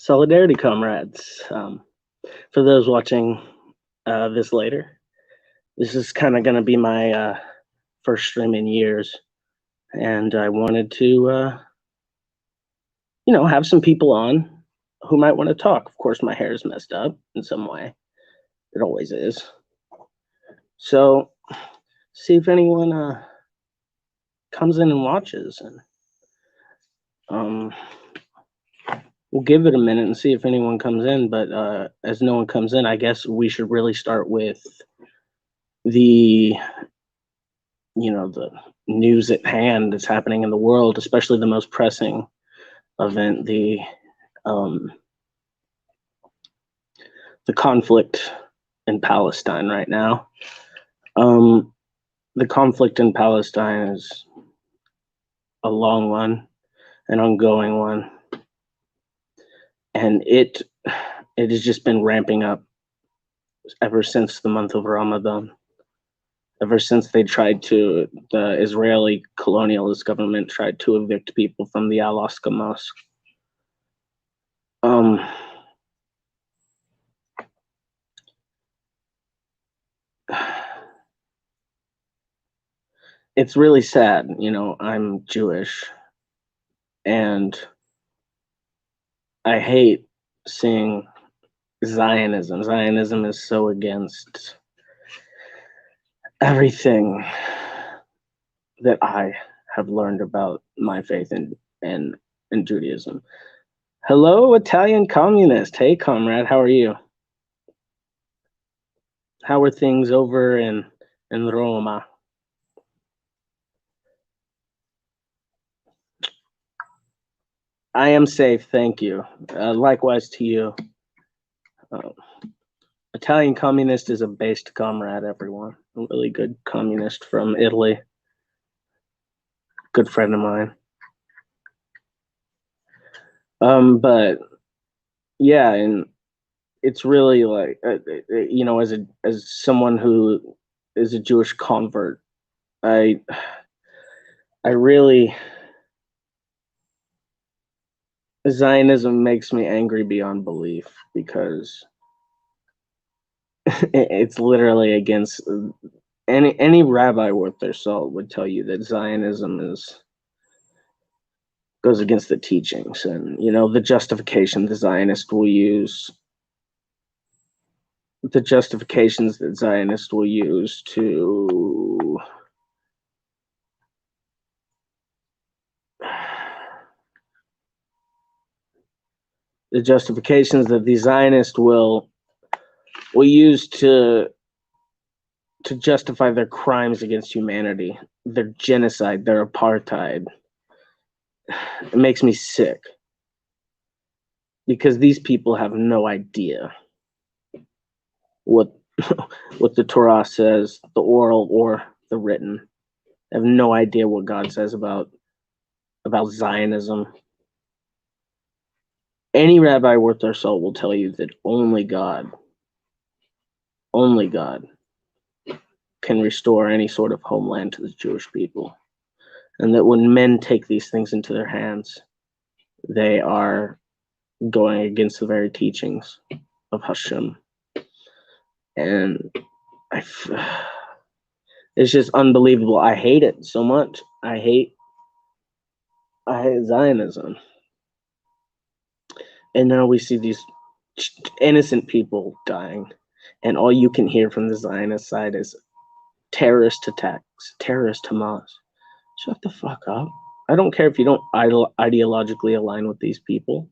Solidarity, comrades. For those watching this later, this is kind of going to be my first stream in years, and I wanted to, have some people on who might want to talk. Of course, my hair is messed up in some way. It always is. So, see if anyone comes in and watches, and we'll give it a minute and see if anyone comes in. But as no one comes in, I guess we should really start with the news at hand that's happening in the world, especially the most pressing event, the conflict in Palestine right now. The conflict in Palestine is a long one, an ongoing one, and it has just been ramping up ever since the month of Ramadan. Ever since the Israeli colonialist government tried to evict people from the Al-Aqsa Mosque. It's really sad. I'm Jewish, and I hate seeing Zionism. Zionism is so against everything that I have learned about my faith and Judaism. Hello, Italian communist. Hey, comrade, how are you? How are things over in Roma? I am safe, thank you. Likewise to you. Italian communist is a based comrade, everyone. A really good communist from Italy. Good friend of mine. But yeah, and it's really like, as someone who is a Jewish convert, I really, Zionism makes me angry beyond belief, because it's literally against any rabbi worth their salt would tell you that Zionism goes against the teachings, and the justification the Zionists will use, the justifications that Zionists will use to the justifications that the Zionists will use to justify their crimes against humanity, their genocide, their apartheid. It makes me sick, because these people have no idea what the Torah says, the oral or the written. They have no idea what God says about Zionism. Any rabbi worth their salt will tell you that only God can restore any sort of homeland to the Jewish people. And that when men take these things into their hands, they are going against the very teachings of Hashem. And it's just unbelievable. I hate it so much. I hate Zionism. And now we see these innocent people dying, and all you can hear from the Zionist side is terrorist attacks, terrorist Hamas. Shut the fuck up. I don't care if you don't ideologically align with these people.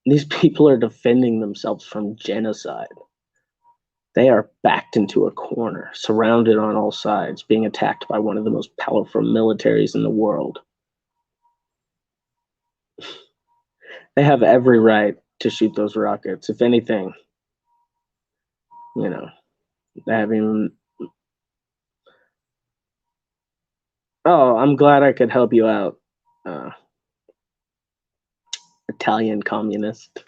These people are defending themselves from genocide. They are backed into a corner, surrounded on all sides, being attacked by one of the most powerful militaries in the world. They have every right to shoot those rockets. If anything, they have even... Oh, I'm glad I could help you out, Italian communist.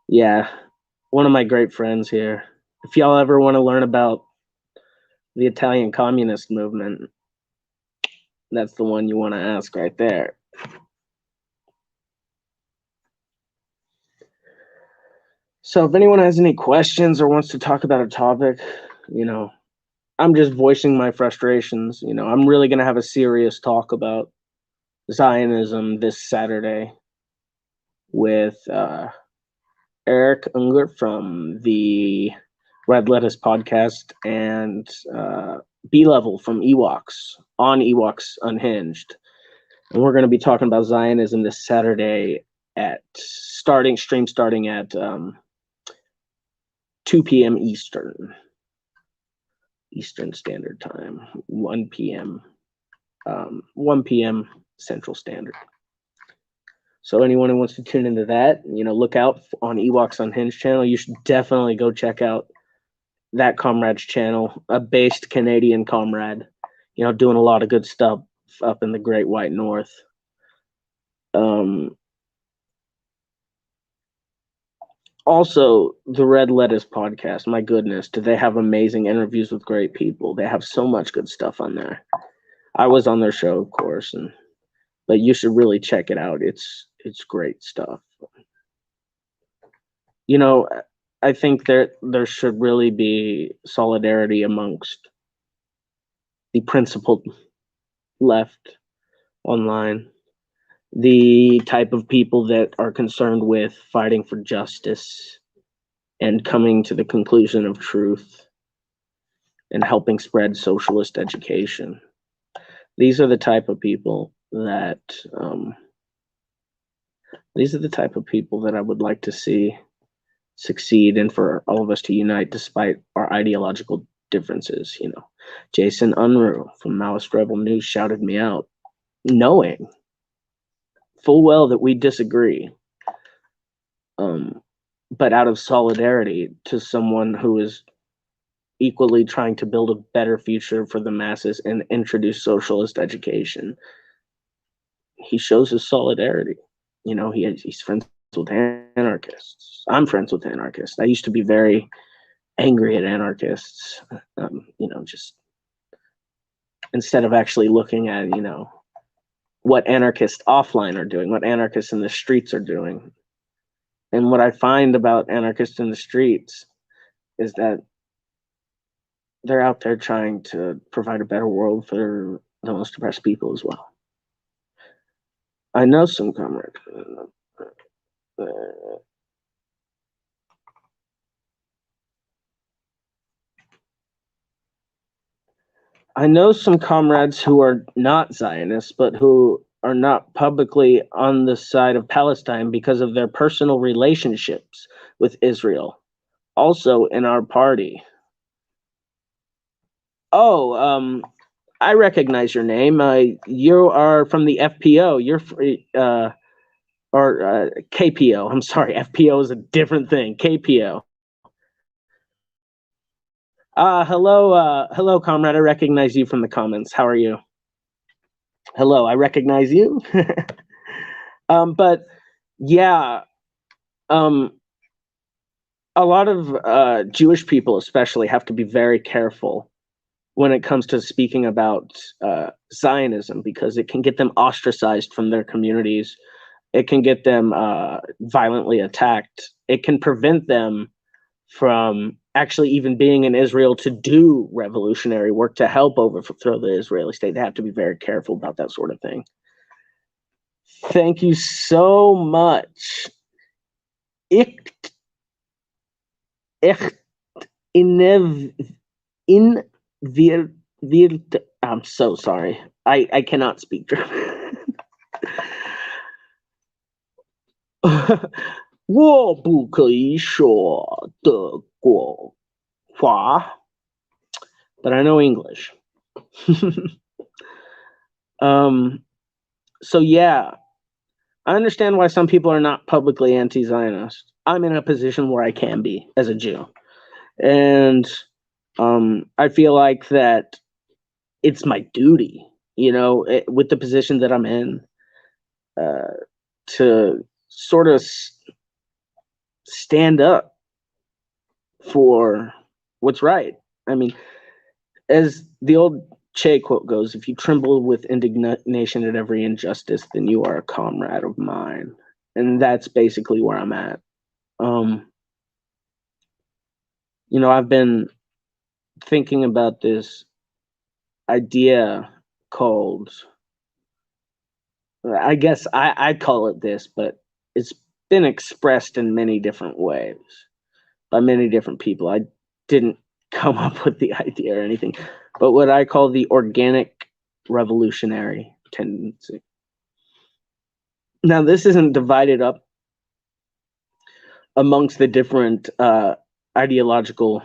Yeah, one of my great friends here. If y'all ever want to learn about the Italian communist movement, That's the one you want to ask right there. So if anyone has any questions or wants to talk about a topic, I'm just voicing my frustrations. I'm really going to have a serious talk about Zionism this Saturday with Eric Unger from the Red Lettuce podcast and B-Level from Ewoks on Ewoks Unhinged. And we're going to be talking about Zionism this Saturday at starting at 2 p.m. Eastern Standard Time, 1 p.m. 1 p.m. Central Standard. So anyone who wants to tune into that, look out on Ewoks Unhinged channel. You should definitely go check out that comrade's channel, a based Canadian comrade, doing a lot of good stuff up in the Great White North. Also, the Red Lettuce podcast, my goodness, do they have amazing interviews with great people. They have so much good stuff on there. I was on their show, of course, but you should really check it out. It's great stuff. I think there should really be solidarity amongst the principled left online, the type of people that are concerned with fighting for justice and coming to the conclusion of truth and helping spread socialist education. These are the type of people that I would like to see succeed and for all of us to unite despite our ideological differences. Jason Unruh from Maoist Rebel News shouted me out, knowing full well that we disagree, but out of solidarity to someone who is equally trying to build a better future for the masses and introduce socialist education. He shows his solidarity. He's friends with anarchists. I'm friends with anarchists. I used to be very angry at anarchists, just instead of actually looking at, what anarchists offline are doing, what anarchists in the streets are doing. And what I find about anarchists in the streets is that they're out there trying to provide a better world for the most oppressed people as well. I know some comrades. I know some comrades who are not Zionists, but who are not publicly on the side of Palestine because of their personal relationships with Israel. Also in our party. Oh, I recognize your name. You are from the FPO. You're KPO. I'm sorry. FPO is a different thing. KPO. Hello, comrade. I recognize you from the comments. How are you? Hello, I recognize you. But yeah, a lot of Jewish people especially have to be very careful when it comes to speaking about Zionism, because it can get them ostracized from their communities. It can get them violently attacked. It can prevent them from actually even being in Israel to do revolutionary work to help overthrow the Israeli state. They have to be very careful about that sort of thing. Thank you so much. I'm so sorry. I cannot speak German. 我不可以说德国话, but I know English. So yeah, I understand why some people are not publicly anti-Zionist. I'm in a position where I can be as a Jew. And I feel like that it's my duty, with the position that I'm in, to sort of stand up for what's right. I mean, as the old Che quote goes, "If you tremble with indignation at every injustice, then you are a comrade of mine." And that's basically where I'm at. I've been thinking about this idea called, I guess I call it this, but it's been expressed in many different ways by many different people. I didn't come up with the idea or anything, but what I call the organic revolutionary tendency. Now, this isn't divided up amongst the different ideological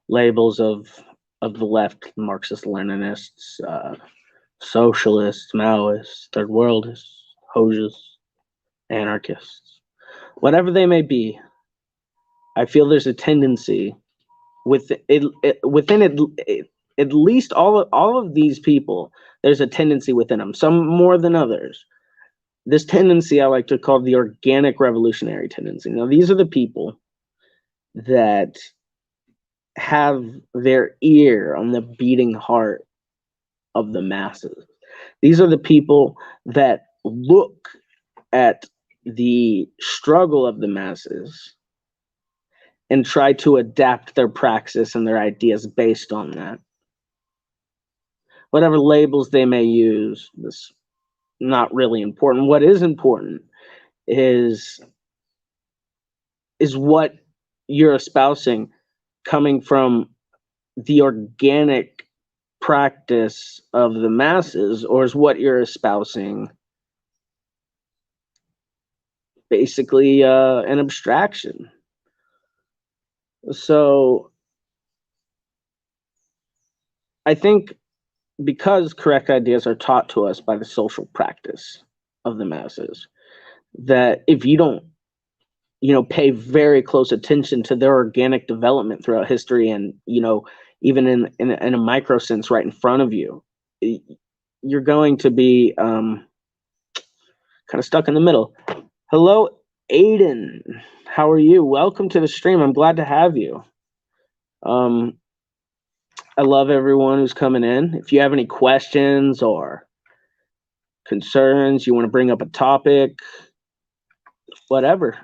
labels of the left, Marxist, Leninists, socialists, Maoists, third worldists, Hojas, anarchists, whatever they may be. I feel there's a tendency within at least all of these people. There's a tendency within them, some more than others. This tendency I like to call the organic revolutionary tendency. Now, these are the people that have their ear on the beating heart of the masses. These are the people that look at the struggle of the masses and try to adapt their praxis and their ideas based on that. Whatever labels they may use, this not really important. What is important is what you're espousing coming from the organic practice of the masses, or is what you're espousing basically an abstraction? So I think because correct ideas are taught to us by the social practice of the masses, that if you don't pay very close attention to their organic development throughout history, and even in a micro sense right in front of you, you're going to be kind of stuck in the middle. Hello, Aiden. How are you? Welcome to the stream. I'm glad to have you. I love everyone who's coming in. If you have any questions or concerns, you want to bring up a topic, whatever.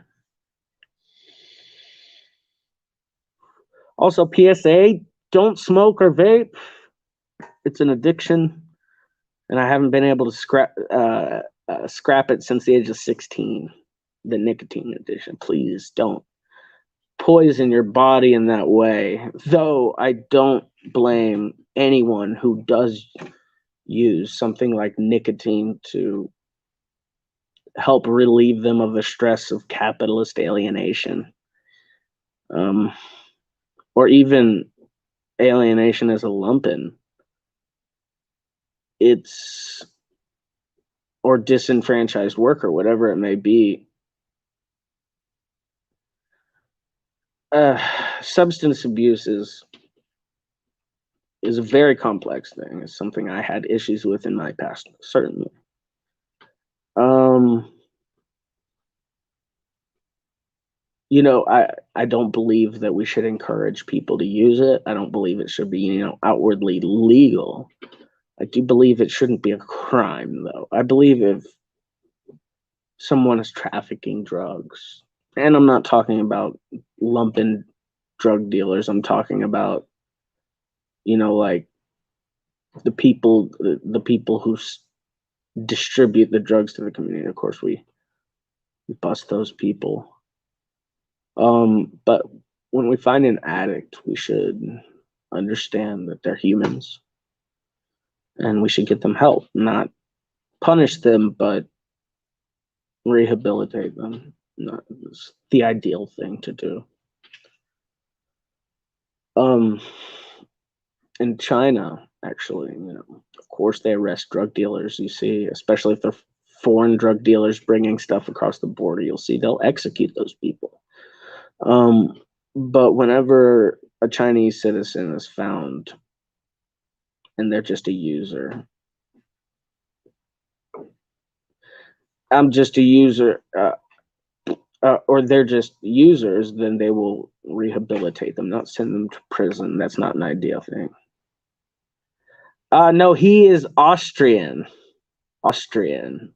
Also, PSA, don't smoke or vape. It's an addiction, and I haven't been able to scrap it since the age of 16. The nicotine addiction. Please don't poison your body in that way. Though I don't blame anyone who does use something like nicotine to help relieve them of the stress of capitalist alienation, or even alienation as a lumpen. It's or disenfranchised worker, whatever it may be. Substance abuse is a very complex thing. It's something I had issues with in my past, certainly. I don't believe that we should encourage people to use it. I don't believe it should be, outwardly legal. I do believe it shouldn't be a crime, though. I believe if someone is trafficking drugs, and I'm not talking about lumping drug dealers, I'm talking about, like the people who distribute the drugs to the community. Of course, we bust those people. But when we find an addict, we should understand that they're humans, and we should get them help, not punish them, but rehabilitate them. Not the ideal thing to do. In China, actually, of course they arrest drug dealers. You see, especially if they're foreign drug dealers bringing stuff across the border, you'll see they'll execute those people. But whenever a Chinese citizen is found and they're just a user, I'm just a user, or they're just users, then they will rehabilitate them, not send them to prison. That's not an ideal thing. No, he is Austrian. Austrian.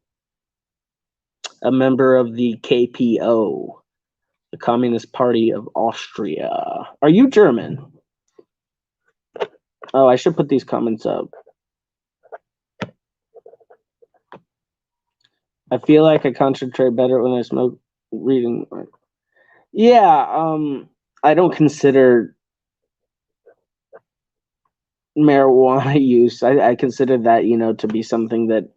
A member of the KPO, the Communist Party of Austria. Are you German? Oh, I should put these comments up. I feel like I concentrate better when I smoke reading. Yeah, I don't consider marijuana use. I consider that, to be something that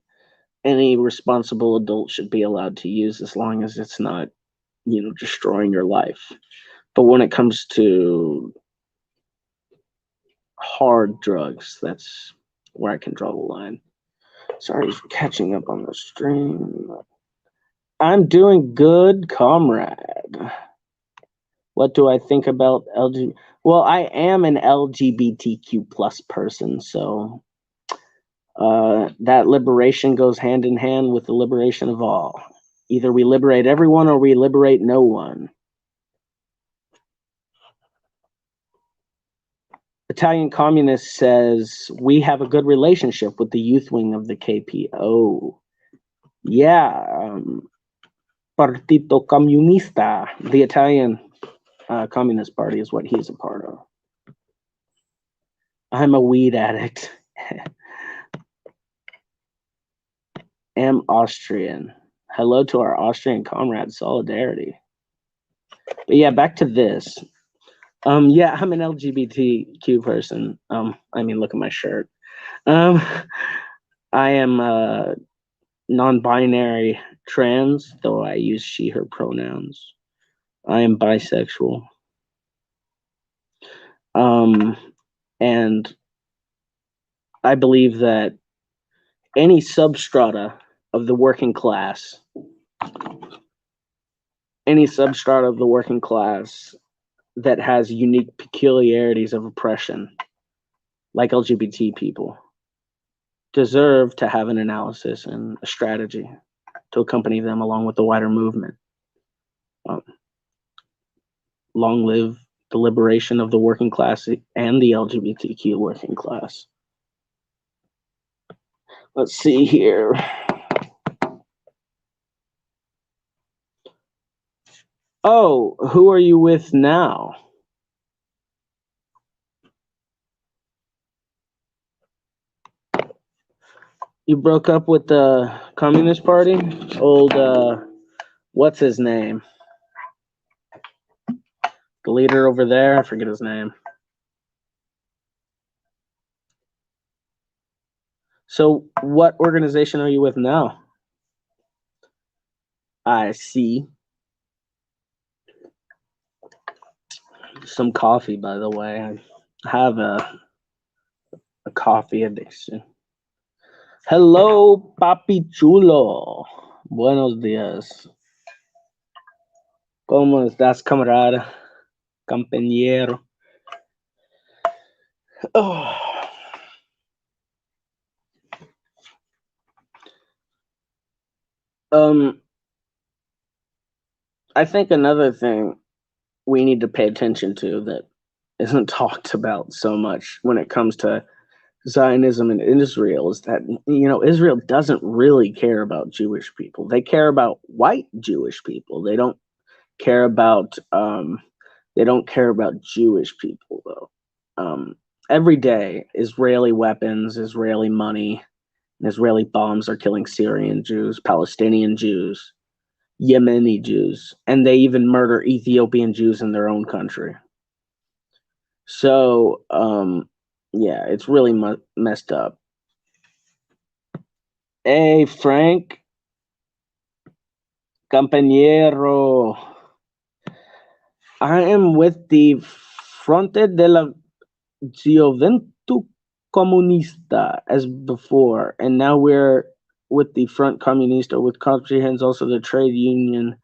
any responsible adult should be allowed to use as long as it's not, destroying your life. But when it comes to hard drugs, that's where I can draw the line. Sorry for catching up on the stream. I'm doing good, comrade. What do I think about LGBT? Well, I am an LGBTQ plus person, so that liberation goes hand in hand with the liberation of all. Either we liberate everyone or we liberate no one. Italian Communist says, we have a good relationship with the youth wing of the KPO. Yeah, Partito Comunista, the Italian Communist Party is what he's a part of. I'm a weed addict. Am Austrian. Hello to our Austrian comrade, solidarity. But yeah, back to this. Yeah, I'm an LGBTQ person. Look at my shirt. I am non-binary trans, though I use she, her pronouns. I am bisexual. And I believe that any substrata of the working class, that has unique peculiarities of oppression, like LGBT people, deserve to have an analysis and a strategy to accompany them along with the wider movement. Long live the liberation of the working class and the LGBTQ working class. Let's see here. Oh, who are you with now? You broke up with the Communist Party? Old, what's his name? The leader over there? I forget his name. So what organization are you with now? I see. Some coffee, by the way. I have a coffee addiction. Hello, papi chulo. Buenos días. ¿Cómo estás, camarada? Compañero. Oh. I think another thing we need to pay attention to that isn't talked about so much when it comes to Zionism in Israel is that, Israel doesn't really care about Jewish people. They care about white Jewish people. They don't care about Jewish people though. Every day, Israeli weapons, Israeli money, and Israeli bombs are killing Syrian Jews, Palestinian Jews, Yemeni Jews, and they even murder Ethiopian Jews in their own country. So, yeah, it's really messed up. Hey, Frank, compañero. I am with the Fronte de la Gioventù Comunista as before, and now we're with the Front Comunista, which comprehends also the trade union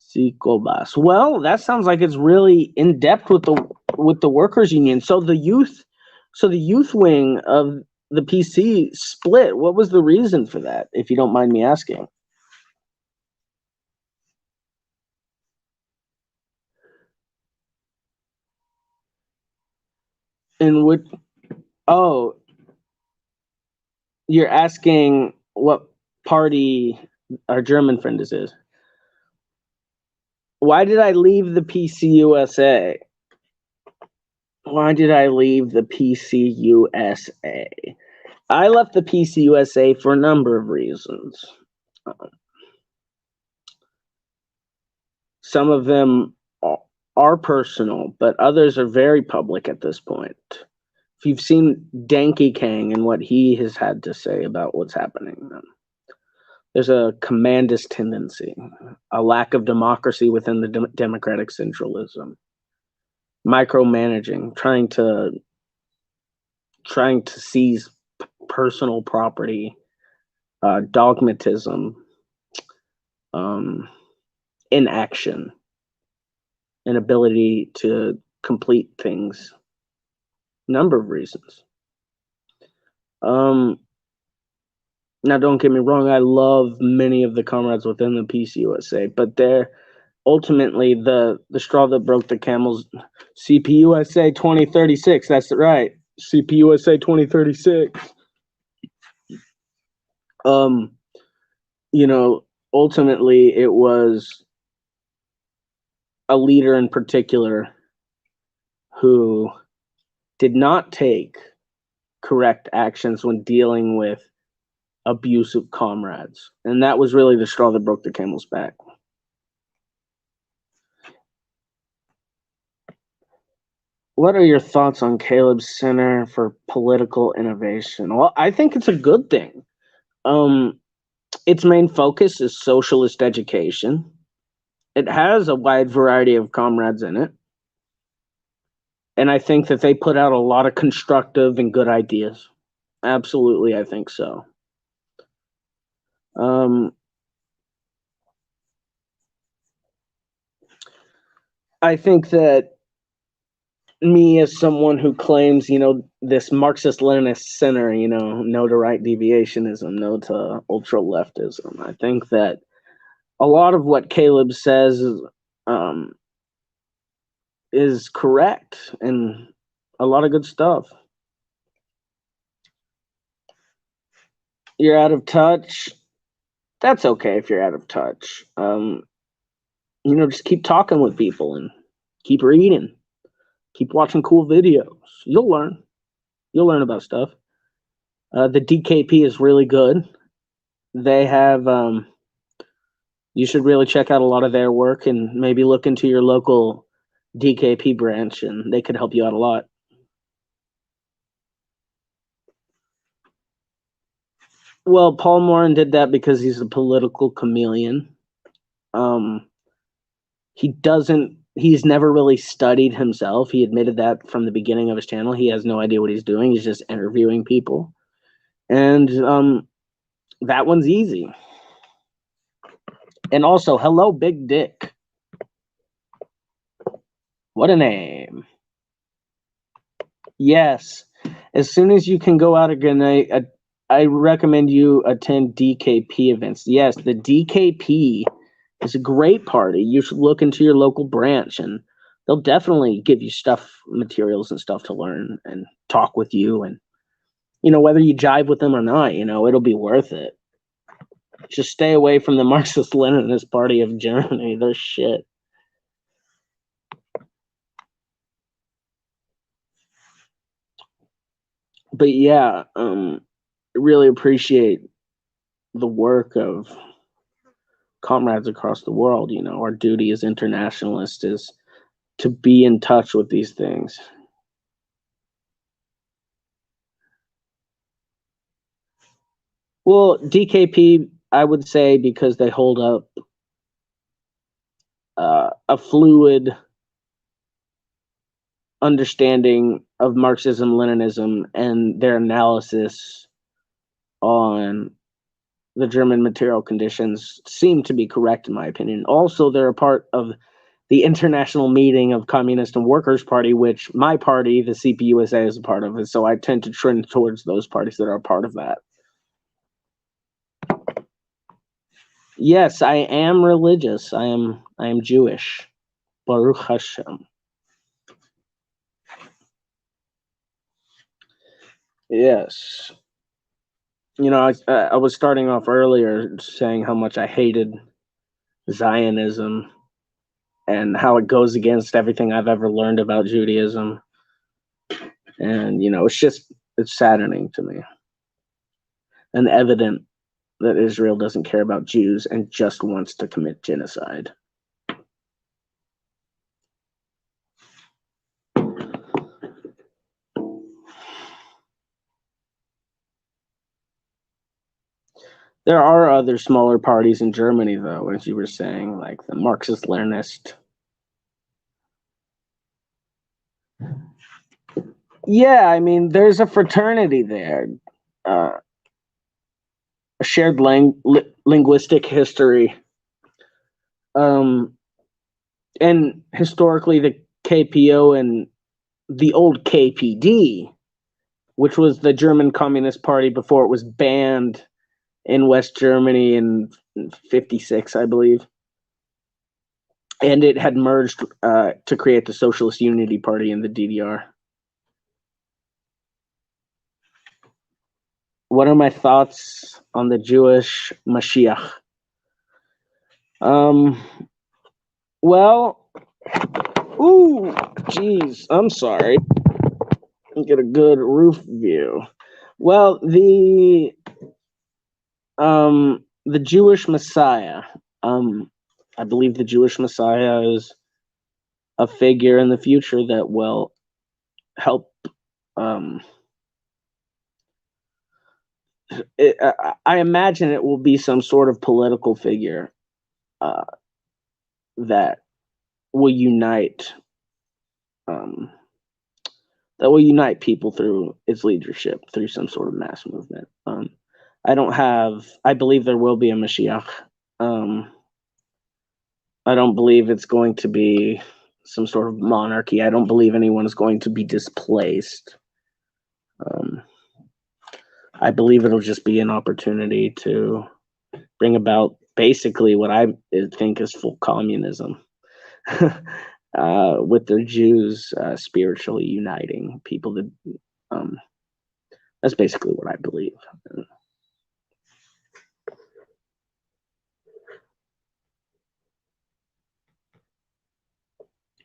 Sicobas. Well, that sounds like it's really in depth with the workers' union. So the youth wing of the PC split. What was the reason for that, if you don't mind me asking? In which, oh, You're asking what party our German friend is. Why did I leave the PCUSA? Why did I leave the PCUSA? I left the PCUSA for a number of reasons. Some of them are personal, but others are very public at this point. If you've seen Danky Kang and what he has had to say about what's happening, there's a commandist tendency, a lack of democracy within the democratic centralism, micromanaging, trying to seize personal property, dogmatism, inaction, inability to complete things. Number of reasons. Now, don't get me wrong. I love many of the comrades within the PCUSA, but they're ultimately the straw that broke the camel's CPUSA 2036. That's right, CPUSA 2036. Ultimately, it was a leader in particular who did not take correct actions when dealing with abusive comrades. And that was really the straw that broke the camel's back. What are your thoughts on Caleb's Center for Political Innovation? Well, I think it's a good thing. Its main focus is socialist education. It has a wide variety of comrades in it. And I think that they put out a lot of constructive and good ideas. Absolutely, I think so. I think that me, as someone who claims, this Marxist-Leninist center, no to right deviationism, no to ultra-leftism, I think that a lot of what Caleb says is correct and a lot of good stuff. You're out of touch. That's okay if you're out of touch. Just keep talking with people and keep reading. Keep watching cool videos. You'll learn. You'll learn about stuff. The DKP is really good. They have, you should really check out a lot of their work and maybe look into your local DKP branch, and they could help you out a lot. Well, Paul Morin did that because he's a political chameleon. He's never really studied himself. He admitted that from the beginning of his channel. He has no idea what he's doing. He's just interviewing people. And that one's easy. And also, hello, Big Dick. What a name. Yes. As soon as you can go out again, I recommend you attend DKP events. Yes, the DKP is a great party. You should look into your local branch, and they'll definitely give you materials and stuff to learn and talk with you. And, whether you jive with them or not, it'll be worth it. Just stay away from the Marxist-Leninist Party of Germany. They're shit. But yeah, really appreciate the work of comrades across the world. Our duty as internationalists is to be in touch with these things. Well, DKP, I would say, because they hold up a fluid understanding of Marxism, Leninism, and their analysis on the German material conditions seem to be correct, in my opinion. Also, they're a part of the International Meeting of Communist and Workers' Party, which my party, the CPUSA, is a part of it. So I tend to trend towards those parties that are a part of that. Yes, I am religious. I am Jewish. Baruch Hashem. Yes. I was starting off earlier saying how much I hated Zionism and how it goes against everything I've ever learned about Judaism. And, it's saddening to me and evident that Israel doesn't care about Jews and just wants to commit genocide. There are other smaller parties in Germany, though, as you were saying, like the Marxist-Leninist. Yeah, I mean, there's a fraternity there, a shared linguistic history, and historically the KPO and the old KPD, which was the German Communist Party before it was banned in West Germany in 56, I believe. And it had merged to create the Socialist Unity Party in the DDR. What are my thoughts on the Jewish Mashiach? Well, geez, I'm sorry. Get a good roof view. Well, the Jewish Messiah. I believe the Jewish Messiah is a figure in the future that will help. I imagine it will be some sort of political figure that will unite. That will unite people through its leadership, through some sort of mass movement. I believe there will be a Mashiach. I don't believe it's going to be some sort of monarchy. I don't believe anyone is going to be displaced. I believe it'll just be an opportunity to bring about basically what I think is full communism, with the Jews spiritually uniting people. That's basically what I believe.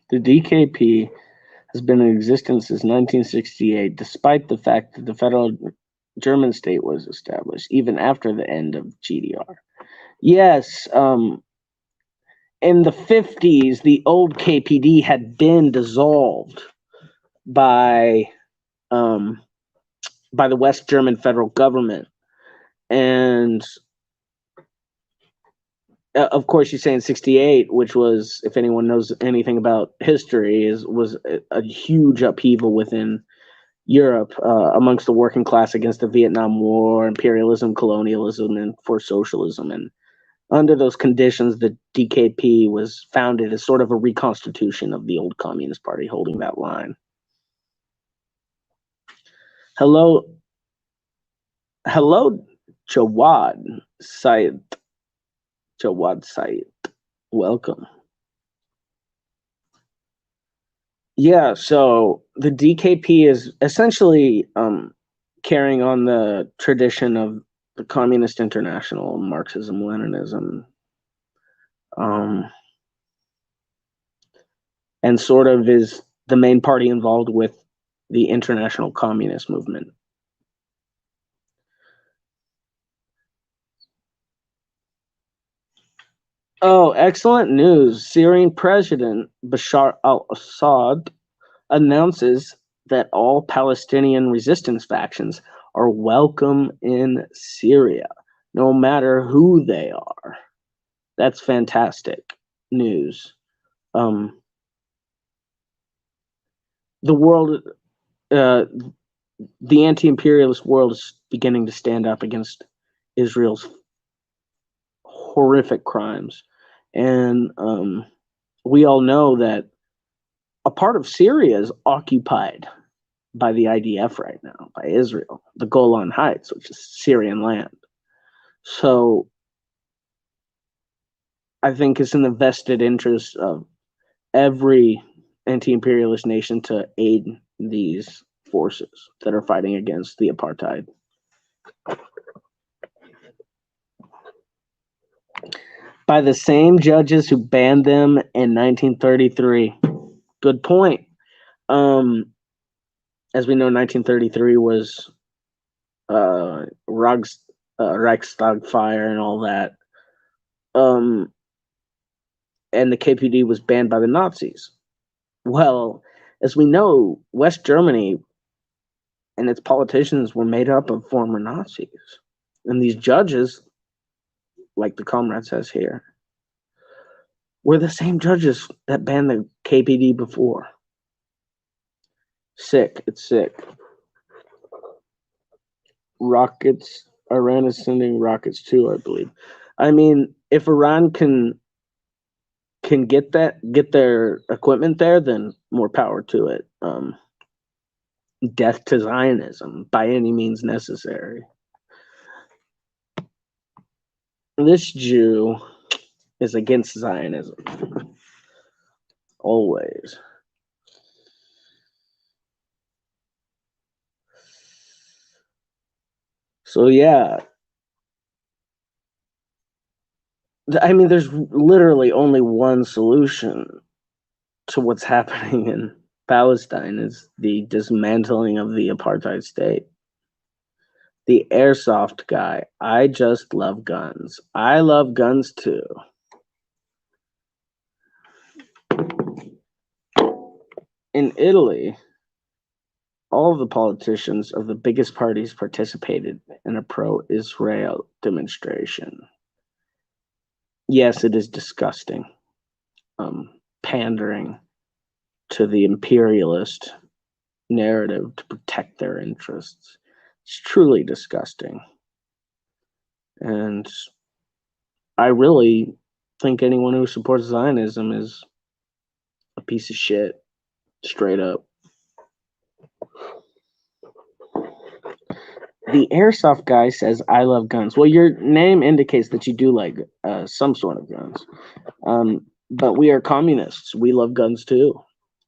The DKP has been in existence since 1968, despite the fact that the federal German state was established, even after the end of GDR. Yes, in the 50s, the old KPD had been dissolved by the West German federal government. And of course, you say in 68, which was, if anyone knows anything about history, was a huge upheaval within Europe amongst the working class against the Vietnam War, imperialism, colonialism, and for socialism. And under those conditions, the DKP was founded as sort of a reconstitution of the old Communist Party, holding that line. Hello, Jawad Said. Welcome. Yeah, so the DKP is essentially carrying on the tradition of the Communist International, Marxism, Leninism, and sort of is the main party involved with the international communist movement. Oh, excellent news. Syrian President Bashar al-Assad announces that all Palestinian resistance factions are welcome in Syria, no matter who they are. That's fantastic news. The world, the anti-imperialist world is beginning to stand up against Israel's horrific crimes. And we all know that a part of Syria is occupied by the IDF right now, by Israel, the Golan Heights, which is Syrian land. So I think it's in the vested interest of every anti-imperialist nation to aid these forces that are fighting against the apartheid. by the same judges who banned them in 1933. Good point. As we know, 1933 was Reichstag fire and all that. And the KPD was banned by the Nazis. Well, as we know, West Germany and its politicians were made up of former Nazis. And these judges, like the comrade says here, were the same judges that banned the KPD before. Sick. It's sick. Rockets. Iran is sending rockets too, I believe. I mean, if Iran can get their equipment there, then more power to it. Death to Zionism by any means necessary. This Jew is against Zionism. Always. So yeah. I mean, there's literally only one solution to what's happening in Palestine is the dismantling of the apartheid state. The airsoft guy. I just love guns. I love guns too. In Italy, all of the politicians of the biggest parties participated in a pro-Israel demonstration. Yes, it is disgusting. Pandering to the imperialist narrative to protect their interests. It's truly disgusting. And I really think anyone who supports Zionism is a piece of shit, straight up. The airsoft guy says, I love guns. Well, your name indicates that you do like some sort of guns. But we are communists. We love guns too.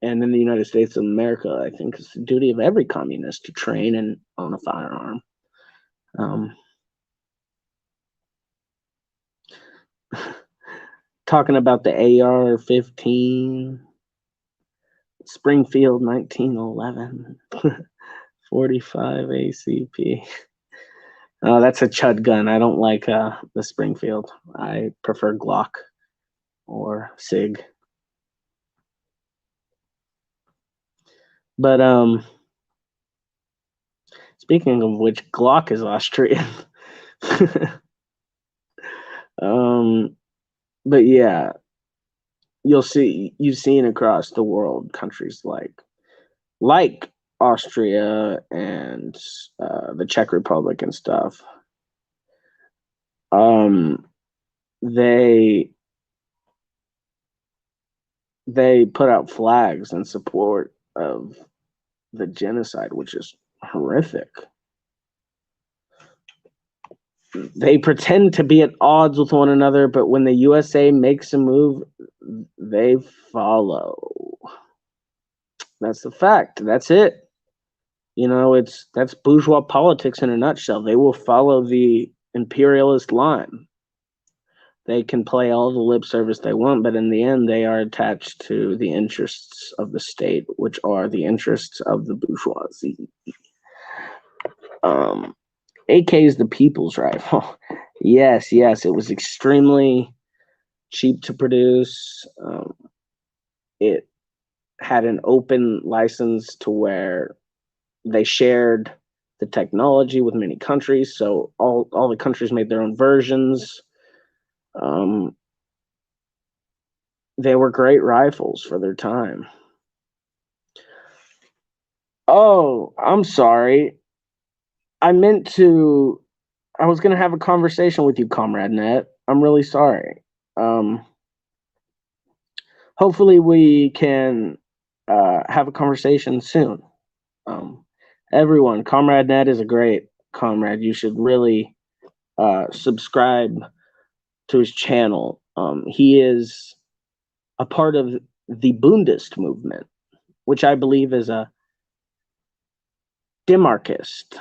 And in the United States of America, I think it's the duty of every communist to train and own a firearm. Talking about the AR-15, Springfield 1911, 45 ACP. Oh, that's a chud gun. I don't like the Springfield. I prefer Glock or SIG. But speaking of which, Glock is Austrian. But yeah, you've seen across the world countries like Austria and the Czech Republic and stuff. They put out flags in support of the genocide, which is horrific. They pretend to be at odds with one another, but when the USA makes a move, they follow. That's the fact. That's it. You know, that's bourgeois politics in a nutshell. They will follow the imperialist line. They can play all the lip service they want, but in the end, they are attached to the interests of the state, which are the interests of the bourgeoisie. AK is the people's rifle. Yes, it was extremely cheap to produce. It had an open license to where they shared the technology with many countries, so all the countries made their own versions. They were great rifles for their time. Oh, I'm sorry. I was going to have a conversation with you, Comrade Net. I'm really sorry. Hopefully we can have a conversation soon. Everyone, Comrade Net is a great comrade. You should really subscribe to his channel. He is a part of the Bundist movement, which I believe is a demarchist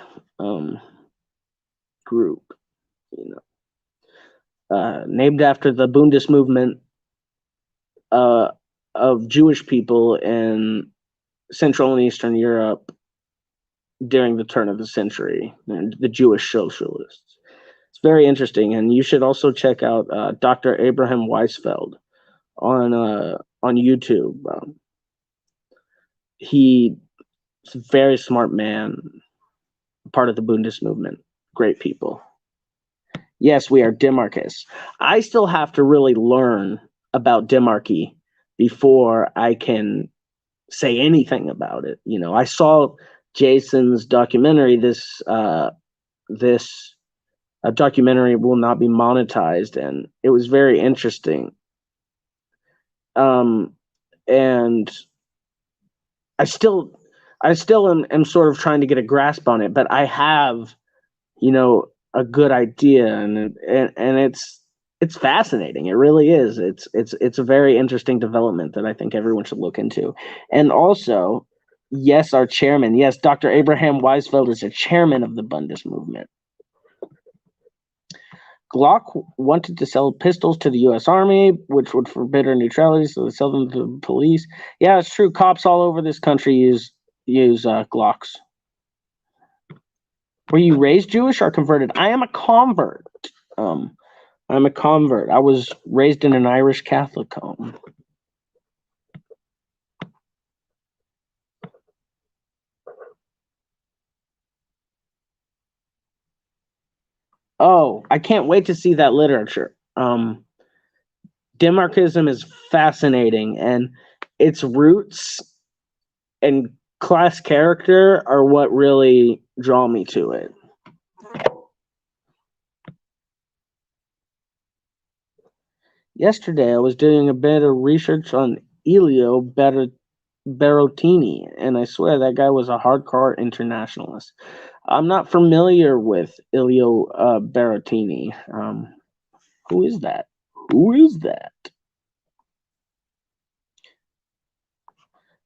group. You named after the Bundist movement of Jewish people in Central and Eastern Europe during the turn of the century, and the Jewish socialists. It's very interesting, and you should also check out Dr. Abraham Weisfeld on YouTube. He's a very smart man, part of the Bundist movement. Great people. Yes, we are Demarchists. I still have to really learn about Demarchy before I can say anything about it. You know, I saw Jason's documentary. This documentary will not be monetized, and it was very interesting. And I still am sort of trying to get a grasp on it, but I have, you know, a good idea, and it's fascinating. It really is. It's a very interesting development that I think everyone should look into. And also, yes, our chairman, yes, Dr. Abraham Weisfeld is a chairman of the Bundist movement. Glock wanted to sell pistols to the U.S. Army, which would forbid our neutrality, so they sell them to the police. Yeah, it's true. Cops all over this country use Glocks. Were you raised Jewish or converted? I am a convert. I'm a convert. I was raised in an Irish Catholic home. Oh, I can't wait to see that literature. Demarchism is fascinating, and its roots and class character are what really draw me to it. Yesterday, I was doing a bit of research on Elio Berrettini, and I swear that guy was a hardcore internationalist. I'm not familiar with Elio Berrettini. Who is that? Who is that?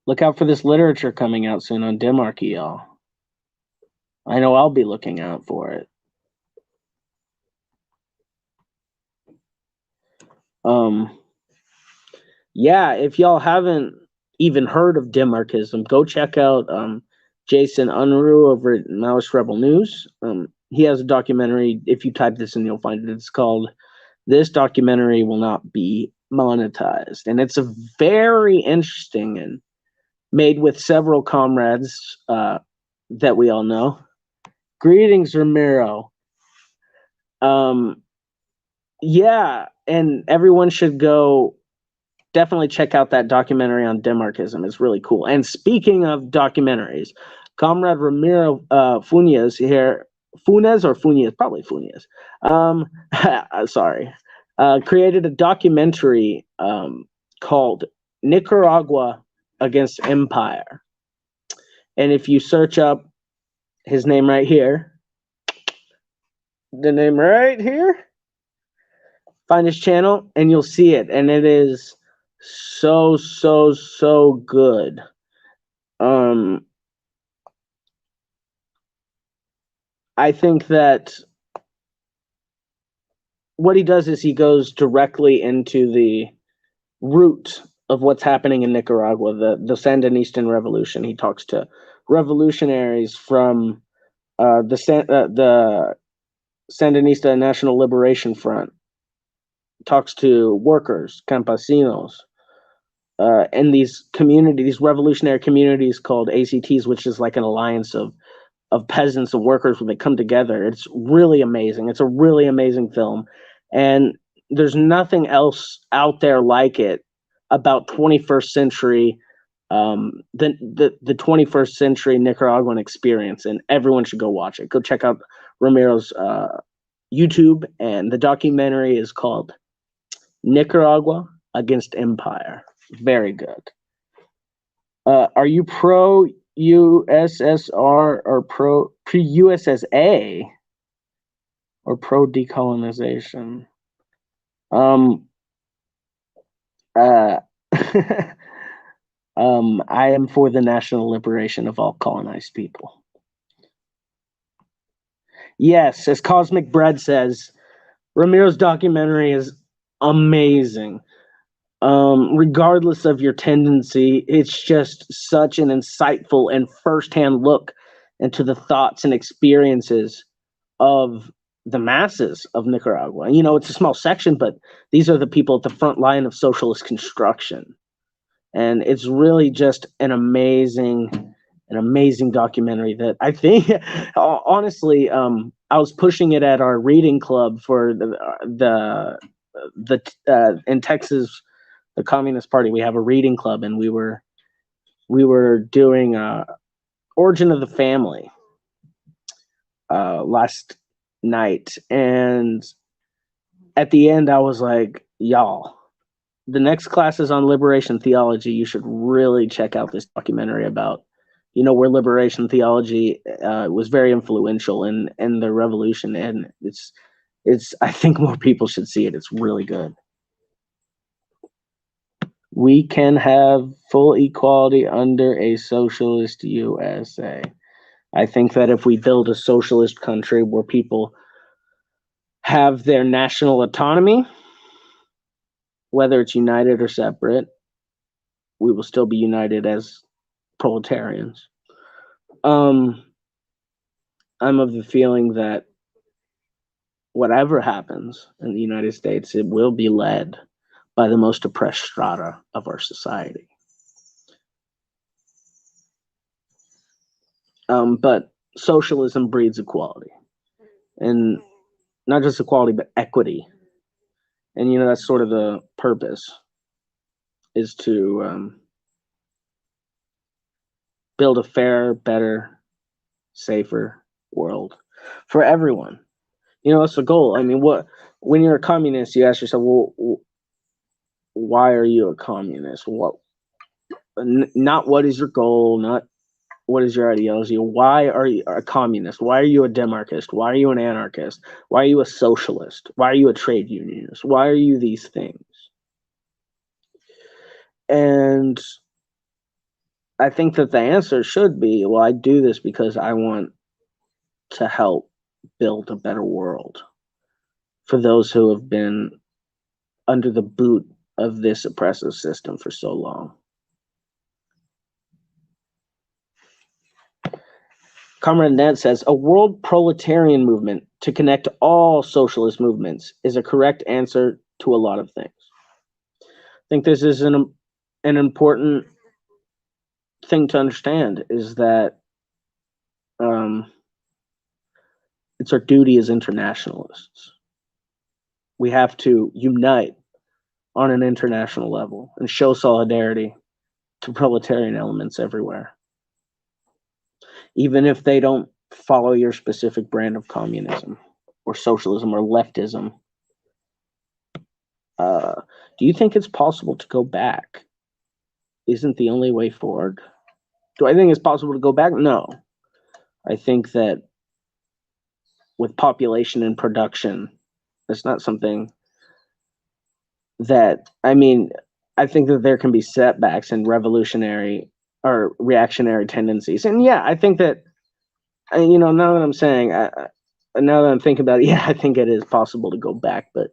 Look out for this literature coming out soon on Demarchy, y'all. I know I'll be looking out for it. Yeah, if y'all haven't even heard of Demarchism, go check out Jason Unruh over at Maoist Rebel News. He has a documentary. If you type this in, you'll find it. It's called "This Documentary Will Not Be Monetized," and it's a very interesting and made with several comrades that we all know. Greetings, Ramiro. Yeah, and everyone should go definitely check out that documentary on Demarchism. It's really cool. And speaking of documentaries, Comrade Ramiro Funes here, Funes or Funes, probably Funes. Sorry, created a documentary called Nicaragua Against Empire. And if you search up his name right here, the name right here, find his channel and you'll see it. And it is so good. I think that what he does is he goes directly into the root of what's happening in Nicaragua, the Sandinistan revolution. He talks to revolutionaries from the Sandinista National Liberation Front, talks to workers, campesinos, and these communities, these revolutionary communities called ACTs, which is like an alliance of peasants and workers where they come together. It's really amazing. It's a really amazing film. And there's nothing else out there like it about 21st century, the 21st century Nicaraguan experience. And everyone should go watch it. Go check out Ramiro's YouTube. And the documentary is called Nicaragua Against Empire. Very good. Are you pro USSR or pro USSA or pro decolonization? I am for the national liberation of all colonized people. Yes, as Cosmic Bread says, Ramiro's documentary is amazing. Regardless of your tendency, it's just such an insightful and firsthand look into the thoughts and experiences of the masses of Nicaragua. You know, it's a small section, but these are the people at the front line of socialist construction. And it's really just an amazing documentary that I think, honestly, I was pushing it at our reading club for the in Texas, the Communist Party. We have a reading club, and we were doing Origin of the Family last night, and at the end, I was like, y'all, the next class is on liberation theology. You should really check out this documentary about, where liberation theology was very influential in the revolution, and it's. I think more people should see it. It's really good. We can have full equality under a socialist USA. I think that if we build a socialist country where people have their national autonomy, whether it's united or separate, we will still be united as proletarians. I'm of the feeling that whatever happens in the United States, it will be led by the most oppressed strata of our society. But socialism breeds equality, and not just equality, but equity. And that's sort of the purpose, is to build a fair, better, safer world for everyone. That's the goal. I mean, when you're a communist, you ask yourself, well, why are you a communist? Not what is your goal, not what is your ideology. Why are you a communist? Why are you a demarchist? Why are you an anarchist? Why are you a socialist? Why are you a trade unionist? Why are you these things? And I think that the answer should be, well, I do this because I want to help build a better world for those who have been under the boot of this oppressive system for so long. Comrade Ned says, a world proletarian movement to connect all socialist movements is a correct answer to a lot of things. I think this is an important thing to understand, is that it's our duty as internationalists. We have to unite on an international level and show solidarity to proletarian elements everywhere, even if they don't follow your specific brand of communism or socialism or leftism. Do you think it's possible to go back? Isn't the only way forward? Do I think it's possible to go back? No. I think that with population and production, it's not something that, I think that there can be setbacks and revolutionary or reactionary tendencies. And yeah, I think that, now that I'm saying, now that I'm thinking about it, yeah, I think it is possible to go back, but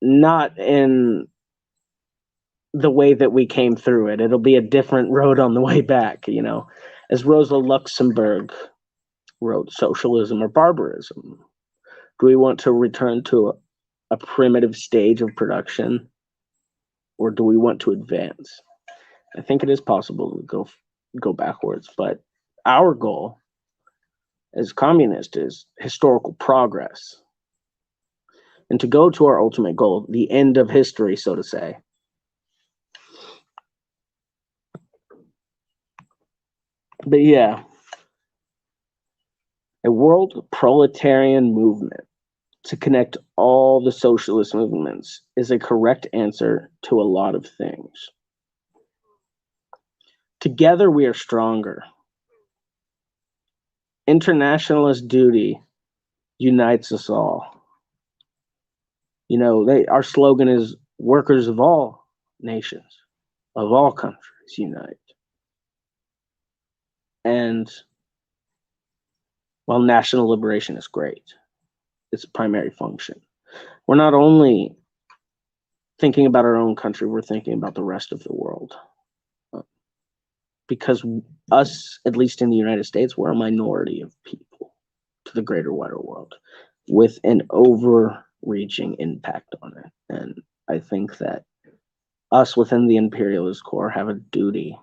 not in the way that we came through it. It'll be a different road on the way back, As Rosa Luxemburg wrote, socialism or barbarism. Do we want to return to a primitive stage of production, or do we want to advance? I think it is possible to go backwards, but our goal as communists is historical progress, and to go to our ultimate goal, the end of history, so to say. But yeah, a world proletarian movement to connect all the socialist movements is a correct answer to a lot of things. Together we are stronger. Internationalist duty unites us all. Our slogan is workers of all nations, of all countries, unite. And while national liberation is great, its primary function. We're not only thinking about our own country, we're thinking about the rest of the world. Because us, at least in the United States, we're a minority of people to the greater wider world with an overreaching impact on it. And I think that us within the imperialist core have a duty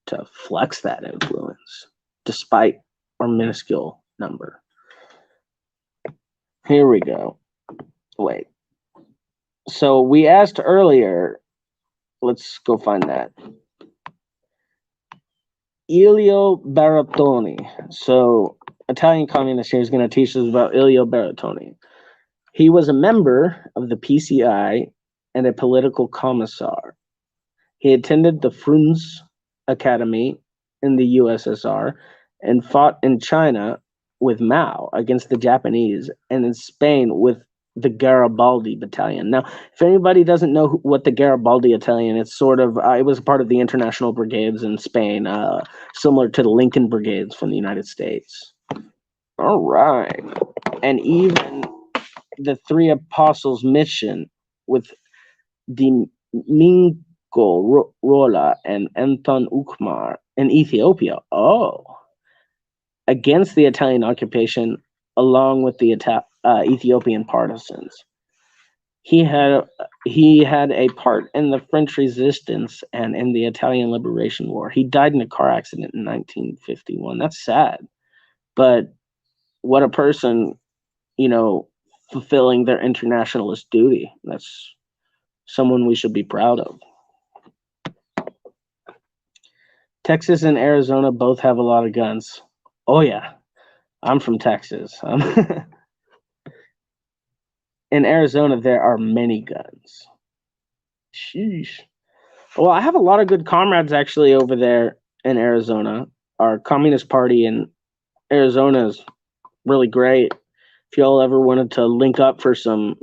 to flex that influence despite our minuscule number. Here we go. Wait. So we asked earlier, let's go find that. Elio Baratoni. So Italian communist here is going to teach us about Elio Baratoni. He was a member of the PCI and a political commissar. He attended the Frunze Academy in the USSR and fought in China with Mao against the Japanese and in Spain with the Garibaldi Battalion. Now, if anybody doesn't know what the Garibaldi Battalion, it's sort of, it was part of the International Brigades in Spain, similar to the Lincoln Brigades from the United States. All right. And even the Three Apostles mission with Domingo Rola and Anton Ukmar in Ethiopia. Oh. Against the Italian occupation, along with the Ethiopian partisans. He had a part in the French resistance and in the Italian Liberation War. He died in a car accident in 1951. That's sad. But what a person, fulfilling their internationalist duty. That's someone we should be proud of. Texas and Arizona both have a lot of guns. Oh, yeah. I'm from Texas. In Arizona, there are many guns. Sheesh. Well, I have a lot of good comrades actually over there in Arizona. Our Communist Party in Arizona is really great. If y'all ever wanted to link up for some,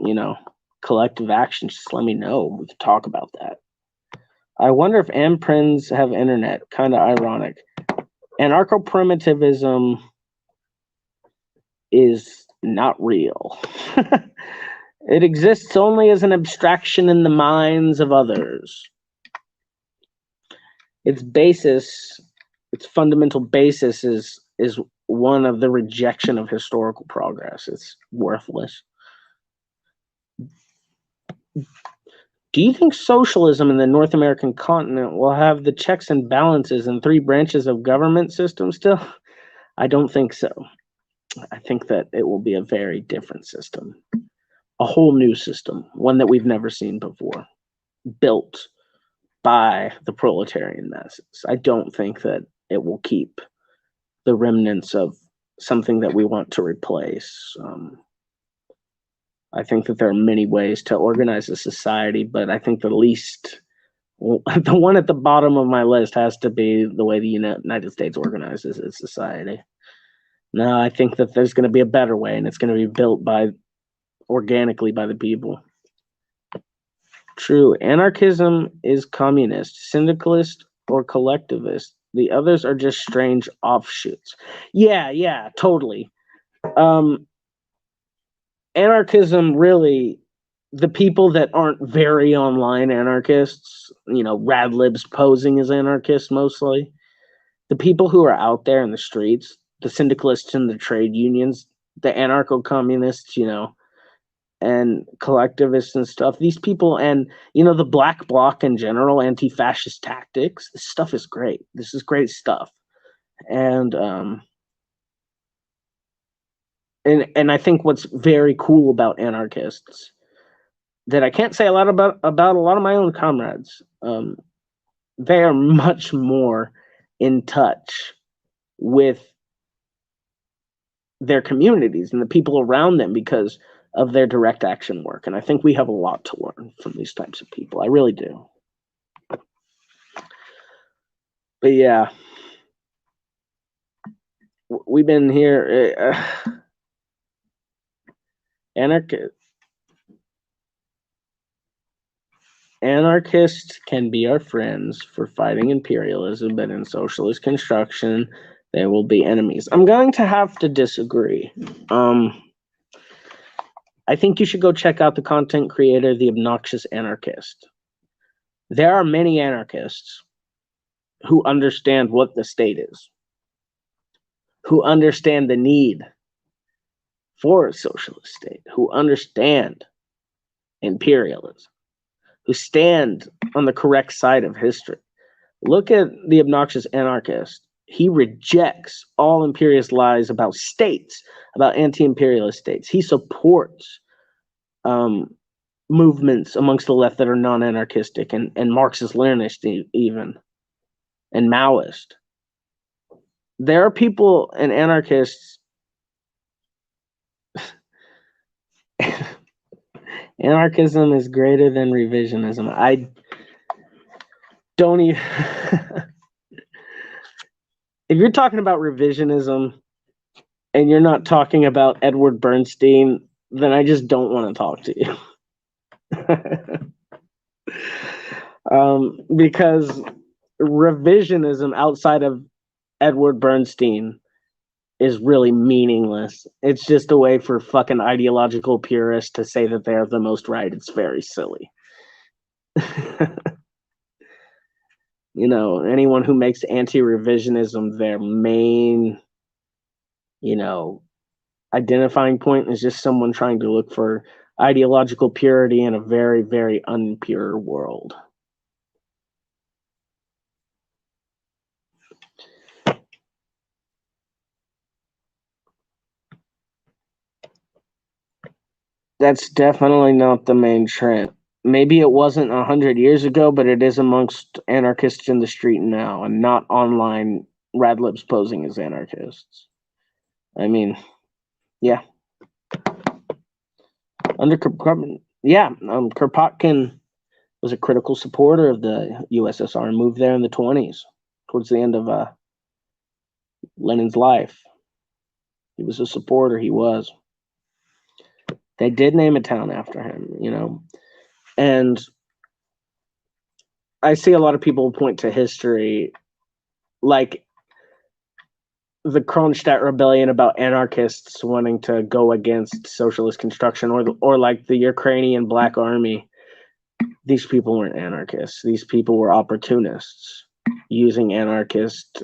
collective action, just let me know. We can talk about that. I wonder if Amprins have internet. Kind of ironic. Anarcho-primitivism is not real. It exists only as an abstraction in the minds of others. Its fundamental basis is one of the rejection of historical progress. It's worthless. Do you think socialism in the North American continent will have the checks and balances and three branches of government system still? I don't think so. I think that it will be a very different system. A whole new system, one that we've never seen before, built by the proletarian masses. I don't think that it will keep the remnants of something that we want to replace. I think that there are many ways to organize a society, but I think the one at the bottom of my list has to be the way the United States organizes its society. No, I think that there's going to be a better way, and it's going to be built organically by the people. True. Anarchism is communist, syndicalist, or collectivist. The others are just strange offshoots. Yeah, totally. Anarchism, really, the people that aren't very online anarchists, rad libs posing as anarchists mostly, the people who are out there in the streets, the syndicalists and the trade unions, the anarcho-communists, and collectivists and stuff, these people, and, the black bloc in general, anti-fascist tactics, this stuff is great. This is great stuff. And I think what's very cool about anarchists that I can't say a lot about a lot of my own comrades, they are much more in touch with their communities and the people around them because of their direct action work. And I think we have a lot to learn from these types of people. I really do. But yeah, we've been here. Anarchists can be our friends for fighting imperialism, but in socialist construction, they will be enemies. I'm going to have to disagree. I think you should go check out the content creator, The Obnoxious Anarchist. There are many anarchists who understand what the state is, who understand the need for a socialist state, who understand imperialism, who stand on the correct side of history. Look at The Obnoxious Anarchist. He rejects all imperialist lies about states, about anti-imperialist states. He supports movements amongst the left that are non-anarchistic and Marxist-Leninist even, and Maoist. There are people and anarchists. Anarchism is greater than revisionism. I don't even. If you're talking about revisionism and you're not talking about Edward Bernstein, then I just don't want to talk to you. Because revisionism outside of Edward Bernstein is really meaningless. It's just a way for fucking ideological purists to say that they're the most right. It's very silly. You know, anyone who makes anti-revisionism their main, identifying point is just someone trying to look for ideological purity in a very, very unpure world. That's definitely not the main trend. Maybe it wasn't 100 years ago, but it is amongst anarchists in the street now, and not online radlibs posing as anarchists. I mean, yeah. Under Kropotkin, Kropotkin was a critical supporter of the USSR and moved there in the 20s, towards the end of Lenin's life. He was a supporter, he was. They did name a town after him, and I see a lot of people point to history, like the Kronstadt rebellion about anarchists wanting to go against socialist construction, or like the Ukrainian Black Army. These people weren't anarchists. These people were opportunists using anarchist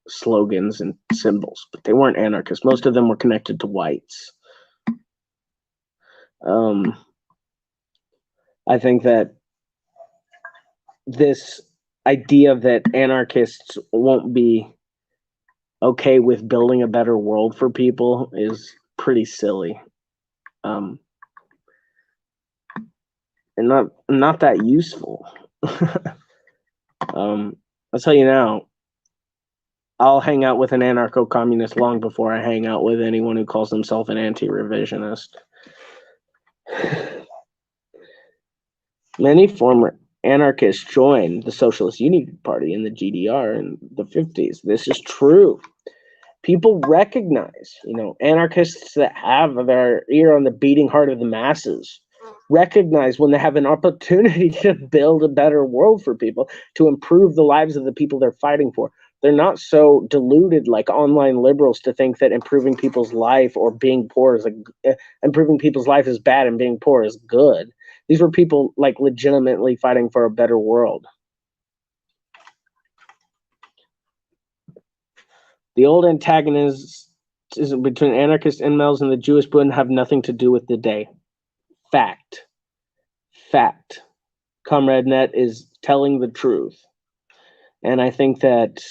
slogans and symbols, but they weren't anarchists. Most of them were connected to whites. I think that this idea that anarchists won't be okay with building a better world for people is pretty silly, and not that useful. I'll tell you now, I'll hang out with an anarcho-communist long before I hang out with anyone who calls himself an anti-revisionist. Many former anarchists joined the Socialist Unity Party in the GDR in the 50s. This is true. People recognize, anarchists that have their ear on the beating heart of the masses recognize when they have an opportunity to build a better world for people, to improve the lives of the people they're fighting for. They're not so deluded like online liberals to think that improving people's life or being poor is improving people's life is bad and being poor is good. These were people like legitimately fighting for a better world. The old antagonism between anarchist incels and the Jewish Bund have nothing to do with the day. Fact. Comrade Net is telling the truth. And I think that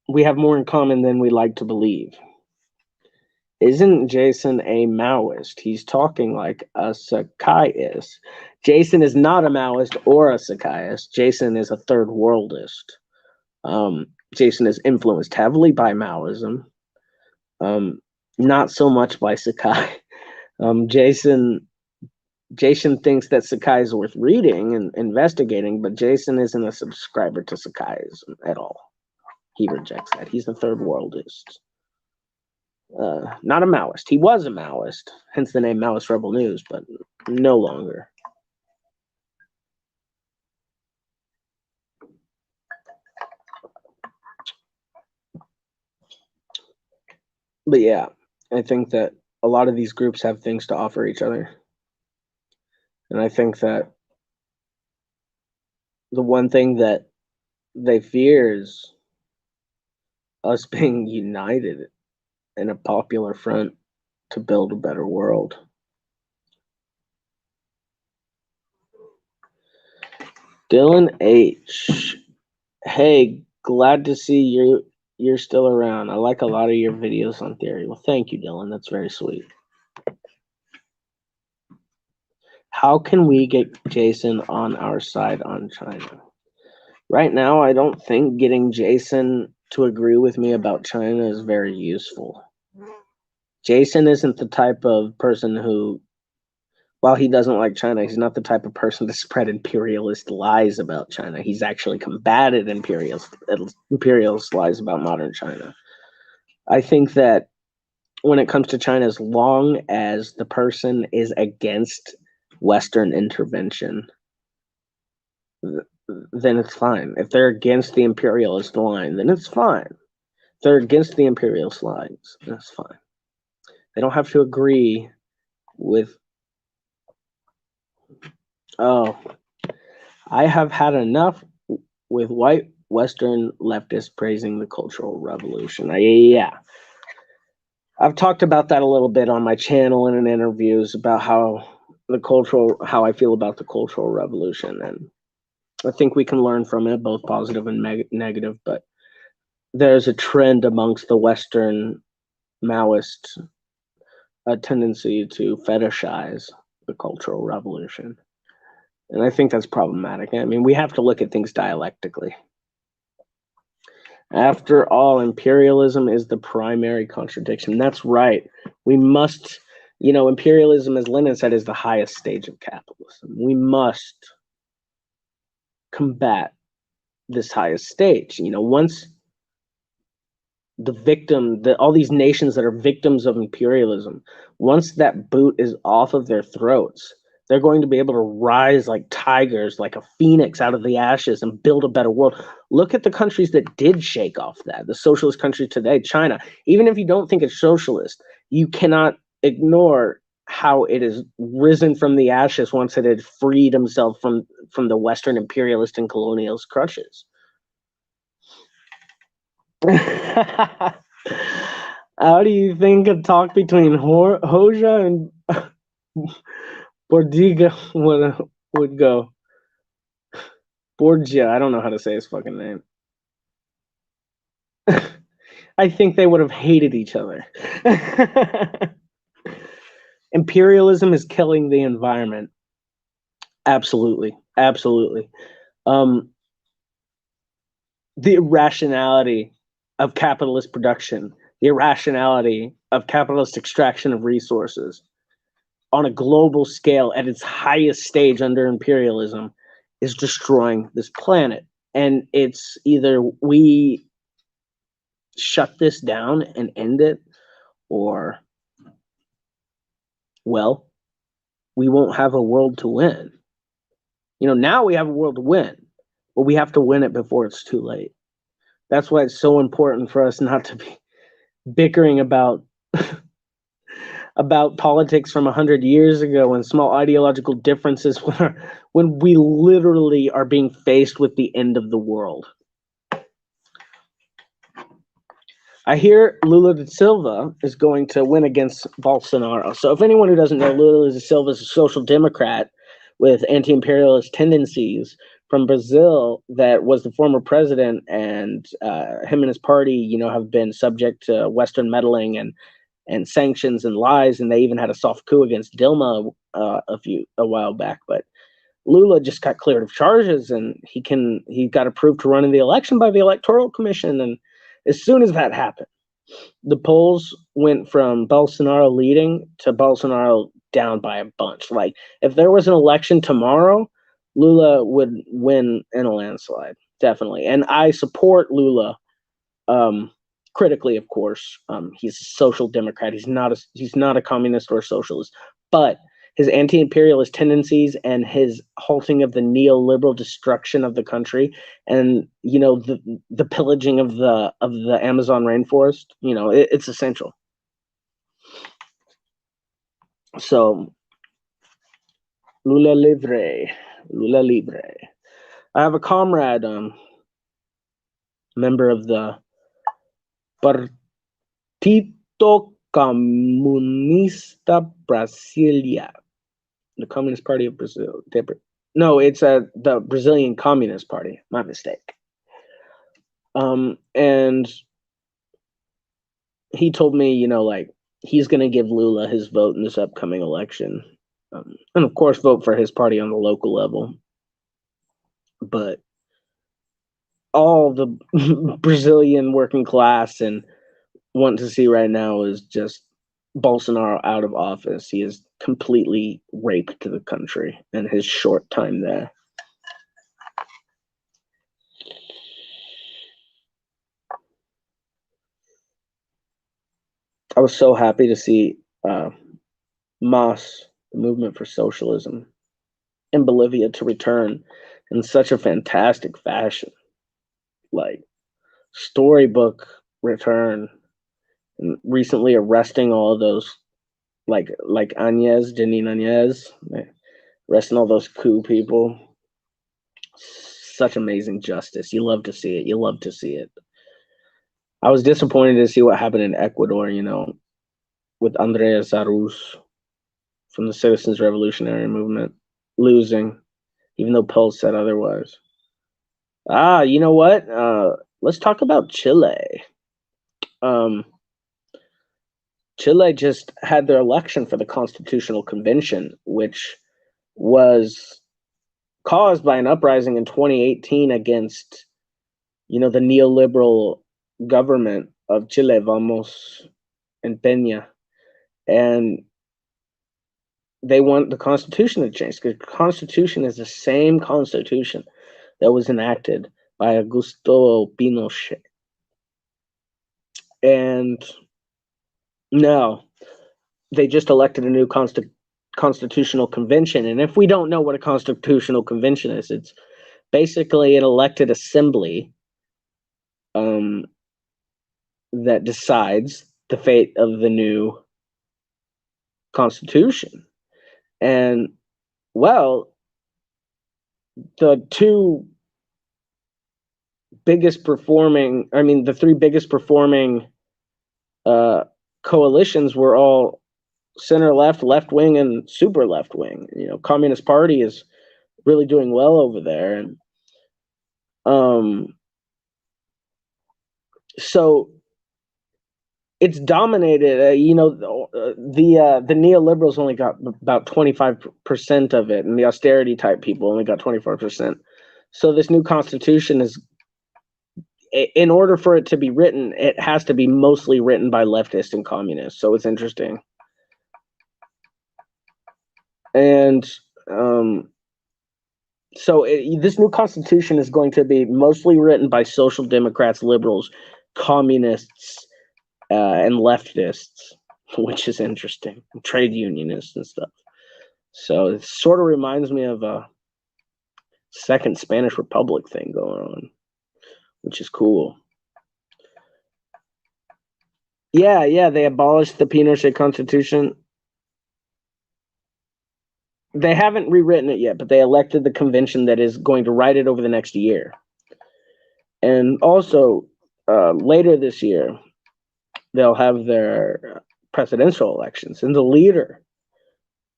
we have more in common than we like to believe. Isn't Jason a Maoist? He's talking like a Sakaiist. Jason is not a Maoist or a Sakaiist. Jason is a third worldist. Jason is influenced heavily by Maoism, not so much by Sakai. Jason thinks that Sakai is worth reading and investigating, but Jason isn't a subscriber to Sakaiism at all. He rejects that. He's a third worldist. Not a Maoist. He was a Maoist, hence the name Maoist Rebel News, but no longer. But yeah, I think that a lot of these groups have things to offer each other. And I think that the one thing that they fear is us being united in a popular front to build a better world. Dylan H. Hey, glad to see you're still around. I like a lot of your videos on theory. Well, thank you, Dylan. That's very sweet. How can we get Jason on our side on China? Right now, I don't think getting Jason to agree with me about China is very useful. Jason isn't the type of person who, while he doesn't like China, he's not the type of person to spread imperialist lies about China. He's actually combated imperialist lies about modern China. I think that when it comes to China, as long as the person is against Western intervention, then it's fine. If they're against the imperialist line, then it's fine. If they're against the imperialist lines, that's fine. They don't have to agree with. Oh, I have had enough with white Western leftists praising the Cultural Revolution. Yeah. I've talked about that a little bit on my channel and in interviews about how I feel about the Cultural Revolution, and I think we can learn from it, both positive and negative. But there's a trend amongst the Western Maoists, a tendency to fetishize the Cultural Revolution, and I think that's problematic. I mean, we have to look at things dialectically. After all, imperialism is the primary contradiction. That's right. We must, imperialism, as Lenin said, is the highest stage of capitalism. We must combat this highest stage. Once all these nations that are victims of imperialism, once that boot is off of their throats, they're going to be able to rise like tigers, like a phoenix out of the ashes, and build a better world. Look at the countries that did shake off that. The socialist countries today, China. Even if you don't think it's socialist, you cannot ignore how it has risen from the ashes once it had freed himself from the Western imperialist and colonialist crutches. How do you think a talk between Hoja and Bordiga would go? Borgia, I don't know how to say his fucking name. I think they would have hated each other. Imperialism is killing the environment. Absolutely. The irrationality of capitalist production, the irrationality of capitalist extraction of resources on a global scale at its highest stage under imperialism is destroying this planet. And it's either we shut this down and end it, or, well, we won't have a world to win. Now we have a world to win, but we have to win it before it's too late. That's why it's so important for us not to be bickering about politics from 100 years ago and small ideological differences when we literally are being faced with the end of the world. I hear Lula da Silva is going to win against Bolsonaro. So if anyone who doesn't know, Lula da Silva is a social democrat with anti-imperialist tendencies from Brazil that was the former president, and him and his party, have been subject to Western meddling and sanctions and lies, and they even had a soft coup against Dilma a while back. But Lula just got cleared of charges, and he got approved to run in the election by the Electoral Commission. And as soon as that happened, the polls went from Bolsonaro leading to Bolsonaro down by a bunch. Like, if there was an election tomorrow, Lula would win in a landslide, definitely. And I support Lula, critically, of course. He's a social democrat. He's not a communist or a socialist, but his anti-imperialist tendencies and his halting of the neoliberal destruction of the country, and the pillaging of the Amazon rainforest, it's essential. So Lula libre, Lula libre. I have a comrade, member of the Partido Comunista Brasilia, the Communist Party of Brazil. No, it's the Brazilian Communist Party. My mistake. And he told me, like, he's going to give Lula his vote in this upcoming election. And of course, vote for his party on the local level. But all the Brazilian working class and want to see right now is just Bolsonaro out of office. He has completely raped the country in his short time there. I was so happy to see MAS, the Movement for Socialism, in Bolivia to return in such a fantastic fashion. Like, storybook return, and recently arresting all of those, like Janine Áñez, arresting all those coup people. Such amazing justice. You love to see it. You love to see it. I was disappointed to see what happened in Ecuador, with Andreas Arús from the Citizens Revolutionary Movement losing, even though polls said otherwise. You know what? Let's talk about Chile. Chile just had their election for the Constitutional Convention, which was caused by an uprising in 2018 against, the neoliberal government of Chile, Vamos and Peña. And they want the Constitution to change, because the Constitution is the same Constitution that was enacted by Augusto Pinochet. And now they just elected a new constitutional convention. And if we don't know what a constitutional convention is, it's basically an elected assembly that decides the fate of the new constitution. And, well, the three biggest performing coalitions were all center left, left wing, and super left wing. Communist Party is really doing well over there, and so it's dominated. The neoliberals only got about 25% of it, and the austerity type people only got 24%. So this new constitution is, in order for it to be written, it has to be mostly written by leftists and communists. So it's interesting. And this new constitution is going to be mostly written by social democrats, liberals, communists, and leftists, which is interesting, trade unionists and stuff. So it sort of reminds me of a second Spanish Republic thing going on, which is cool. Yeah, they abolished the Pinochet Constitution. They haven't rewritten it yet, but they elected the convention that is going to write it over the next year. And also, later this year, they'll have their presidential elections. And the leader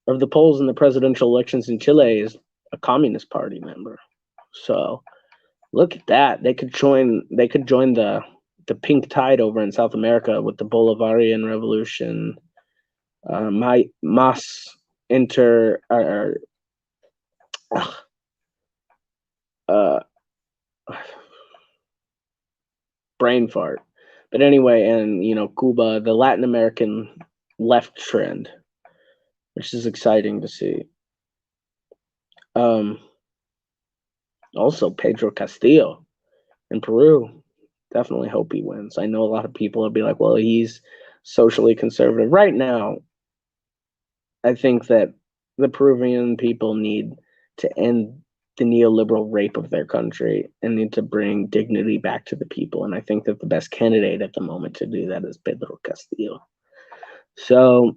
of the polls in the presidential elections in Chile is a Communist Party member. So look at that. They could join the pink tide over in South America with the Bolivarian Revolution. Brain fart. But anyway, and Cuba, the Latin American left trend, which is exciting to see. Also Pedro Castillo in Peru. Definitely hope he wins. I know a lot of people will be like, well, he's socially conservative. Right now, I think that the Peruvian people need to end the neoliberal rape of their country and need to bring dignity back to the people. And I think that the best candidate at the moment to do that is Pedro Castillo. So,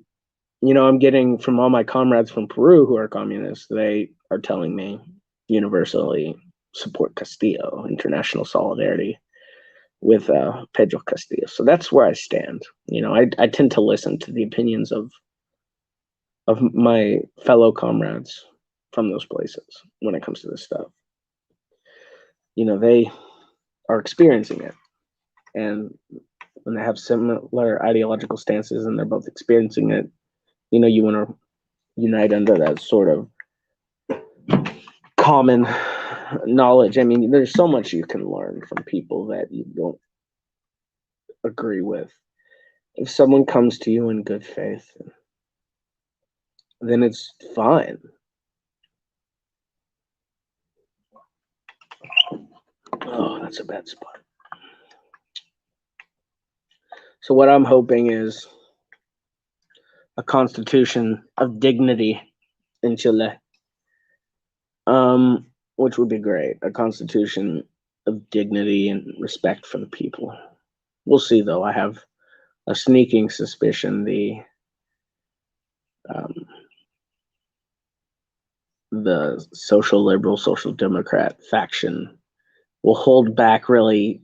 I'm getting from all my comrades from Peru who are communists, they are telling me universally support Castillo, international solidarity with Pedro Castillo. So that's where I stand. I tend to listen to the opinions of my fellow comrades from those places when it comes to this stuff. They are experiencing it, and when they have similar ideological stances and they're both experiencing it, you want to unite under that sort of common knowledge. I mean, there's so much you can learn from people that you don't agree with. If someone comes to you in good faith, then it's fine. Oh, that's a bad spot. So what I'm hoping is a constitution of dignity in Chile, which would be great. A constitution of dignity and respect for the people. We'll see, though. I have a sneaking suspicion the social liberal, social democrat faction will hold back really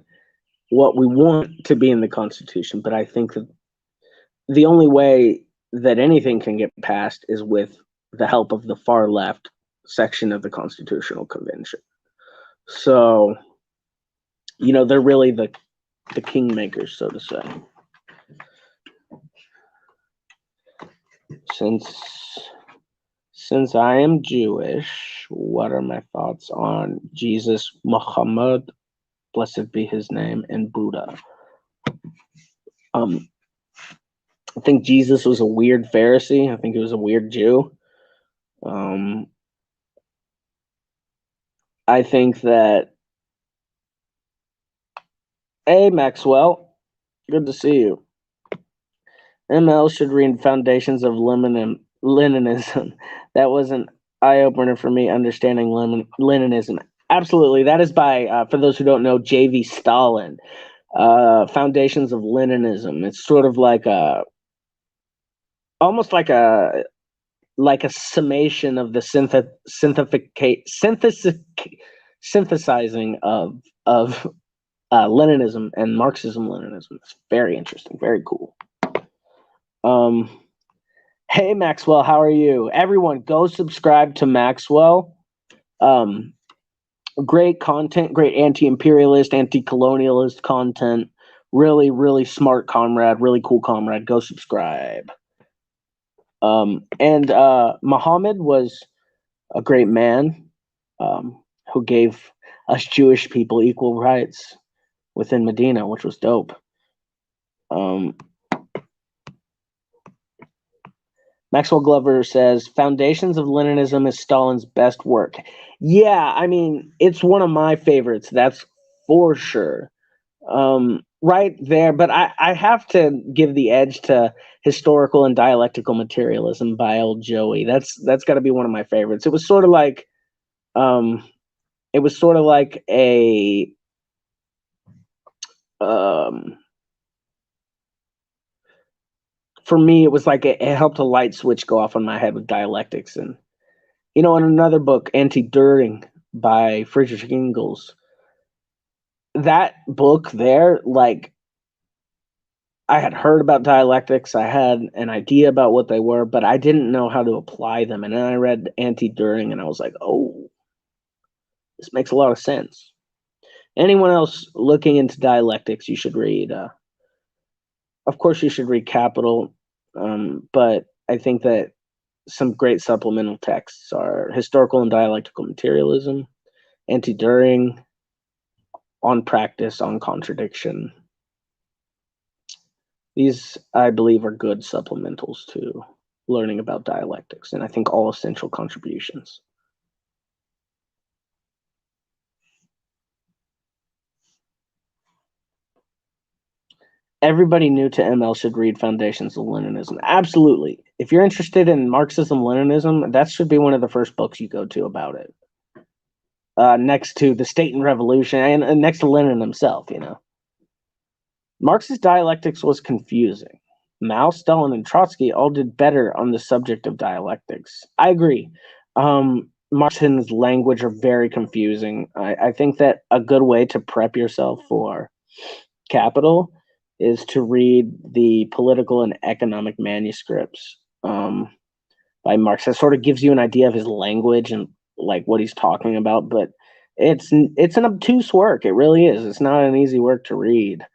what we want to be in the Constitution. But I think that the only way that anything can get passed is with the help of the far left section of the Constitutional Convention. So, they're really the kingmakers, so to say. Since I am Jewish, what are my thoughts on Jesus, Muhammad, blessed be his name, and Buddha? I think Jesus was a weird Pharisee. I think he was a weird Jew. I think that, hey, Maxwell, good to see you. ML should read Foundations of Leninism. That was an eye-opener for me, understanding Leninism. Absolutely. That is by, for those who don't know, J.V. Stalin. Foundations of Leninism. It's sort of like almost like a summation of the synthesizing of Leninism and Marxism-Leninism. It's very interesting, very cool. Hey Maxwell, how are you? Everyone, go subscribe to Maxwell. Great content, great anti-imperialist, anti-colonialist content. Really, really smart comrade, really cool comrade. Go subscribe. And Muhammad was a great man who gave us Jewish people equal rights within Medina, which was dope. Maxwell Glover says, Foundations of Leninism is Stalin's best work. Yeah, I mean, it's one of my favorites. That's for sure. Right there, but I have to give the edge to Historical and Dialectical Materialism by old Joey. That's got to be one of my favorites. It was sort of like a for me, it was like it helped a light switch go off on my head with dialectics. And in another book, Anti-Düring by Friedrich Engels, that book there, like, I had heard about dialectics, I had an idea about what they were, but I didn't know how to apply them. And then I read Anti-Düring and I was like, oh, this makes a lot of sense. Anyone else looking into dialectics, you should read, of course you should read Capital, but I think that some great supplemental texts are Historical and Dialectical Materialism, Anti-Düring, On Practice, On Contradiction. These, I believe, are good supplementals to learning about dialectics, and I think all essential contributions. Everybody new to ML should read Foundations of Leninism. Absolutely. If you're interested in Marxism-Leninism, that should be one of the first books you go to about it. Next to The State and Revolution, and next to Lenin himself, Marxist dialectics was confusing. Mao, Stalin, and Trotsky all did better on the subject of dialectics. I agree. Marx's language are very confusing. I think that a good way to prep yourself for Capital is to read the political and economic manuscripts by Marx. That sort of gives you an idea of his language and like what he's talking about. But it's an obtuse work. It really is. It's not an easy work to read.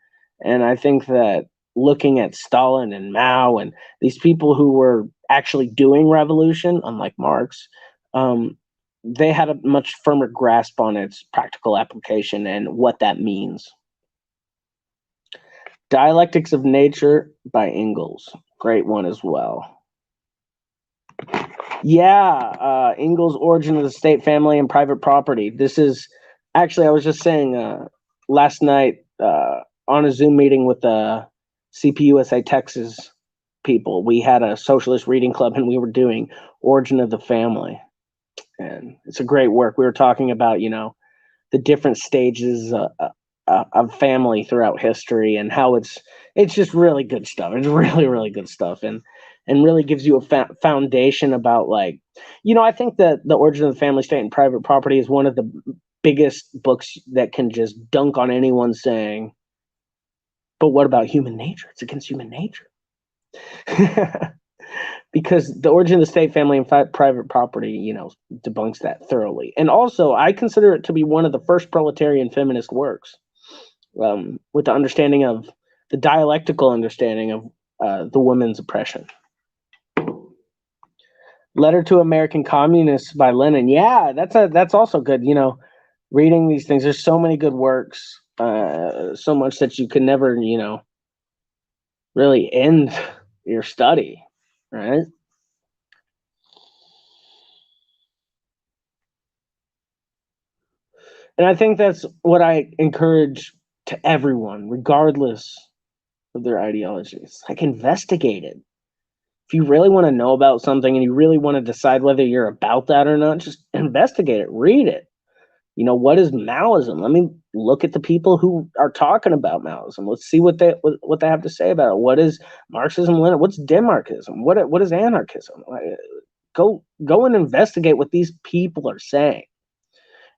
And I think that looking at Stalin and Mao and these people who were actually doing revolution, unlike Marx, they had a much firmer grasp on its practical application and what that means. Dialectics of Nature by Engels. Great one as well. Yeah, Engels' Origin of the State, Family, and Private Property. This is actually, I was just saying last night on a Zoom meeting with the CPUSA Texas people, we had a socialist reading club and we were doing Origin of the Family. And it's a great work. We were talking about, the different stages of family throughout history and how it's just really good stuff. It's really, really good stuff. And really gives you a foundation about I think that The Origin of the Family, State, and Private Property is one of the biggest books that can just dunk on anyone saying, but what about human nature? It's against human nature. Because The Origin of the State, Family, and Private Property, debunks that thoroughly. And also, I consider it to be one of the first proletarian feminist works, with the understanding of the dialectical understanding of the women's oppression. Letter to American Communists by Lenin. Yeah, that's also good. Reading these things. There's so many good works, so much that you can never, really end your study, right? And I think that's what I encourage to everyone, regardless of their ideologies. Investigate it. If you really want to know about something and you really want to decide whether you're about that or not, just investigate it, read it. What is Maoism? Let me look at the people who are talking about Maoism. Let's see what they have to say about it. What is Marxism? What's Demarchism? What is anarchism? Go and investigate what these people are saying,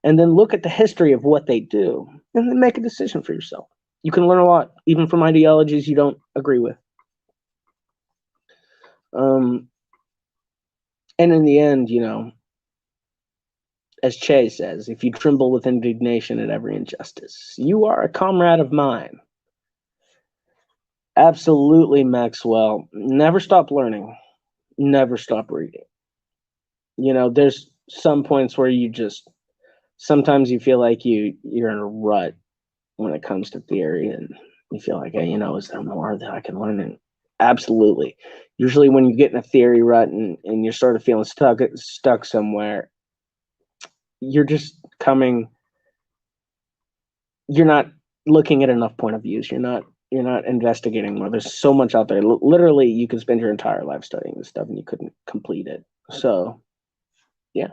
and then look at the history of what they do, and then make a decision for yourself. You can learn a lot, even from ideologies you don't agree with. And in the end, as Che says, if you tremble with indignation at every injustice, you are a comrade of mine. Absolutely, Maxwell. Never stop learning. Never stop reading. There's some points where sometimes you feel like you're in a rut when it comes to theory, and you feel like, hey, is there more that I can learn? And absolutely. Usually when you get in a theory rut and you're sort of feeling stuck somewhere, you're not looking at enough point of views. You're not investigating more. There's so much out there. Literally, you could spend your entire life studying this stuff and you couldn't complete it. So, yeah.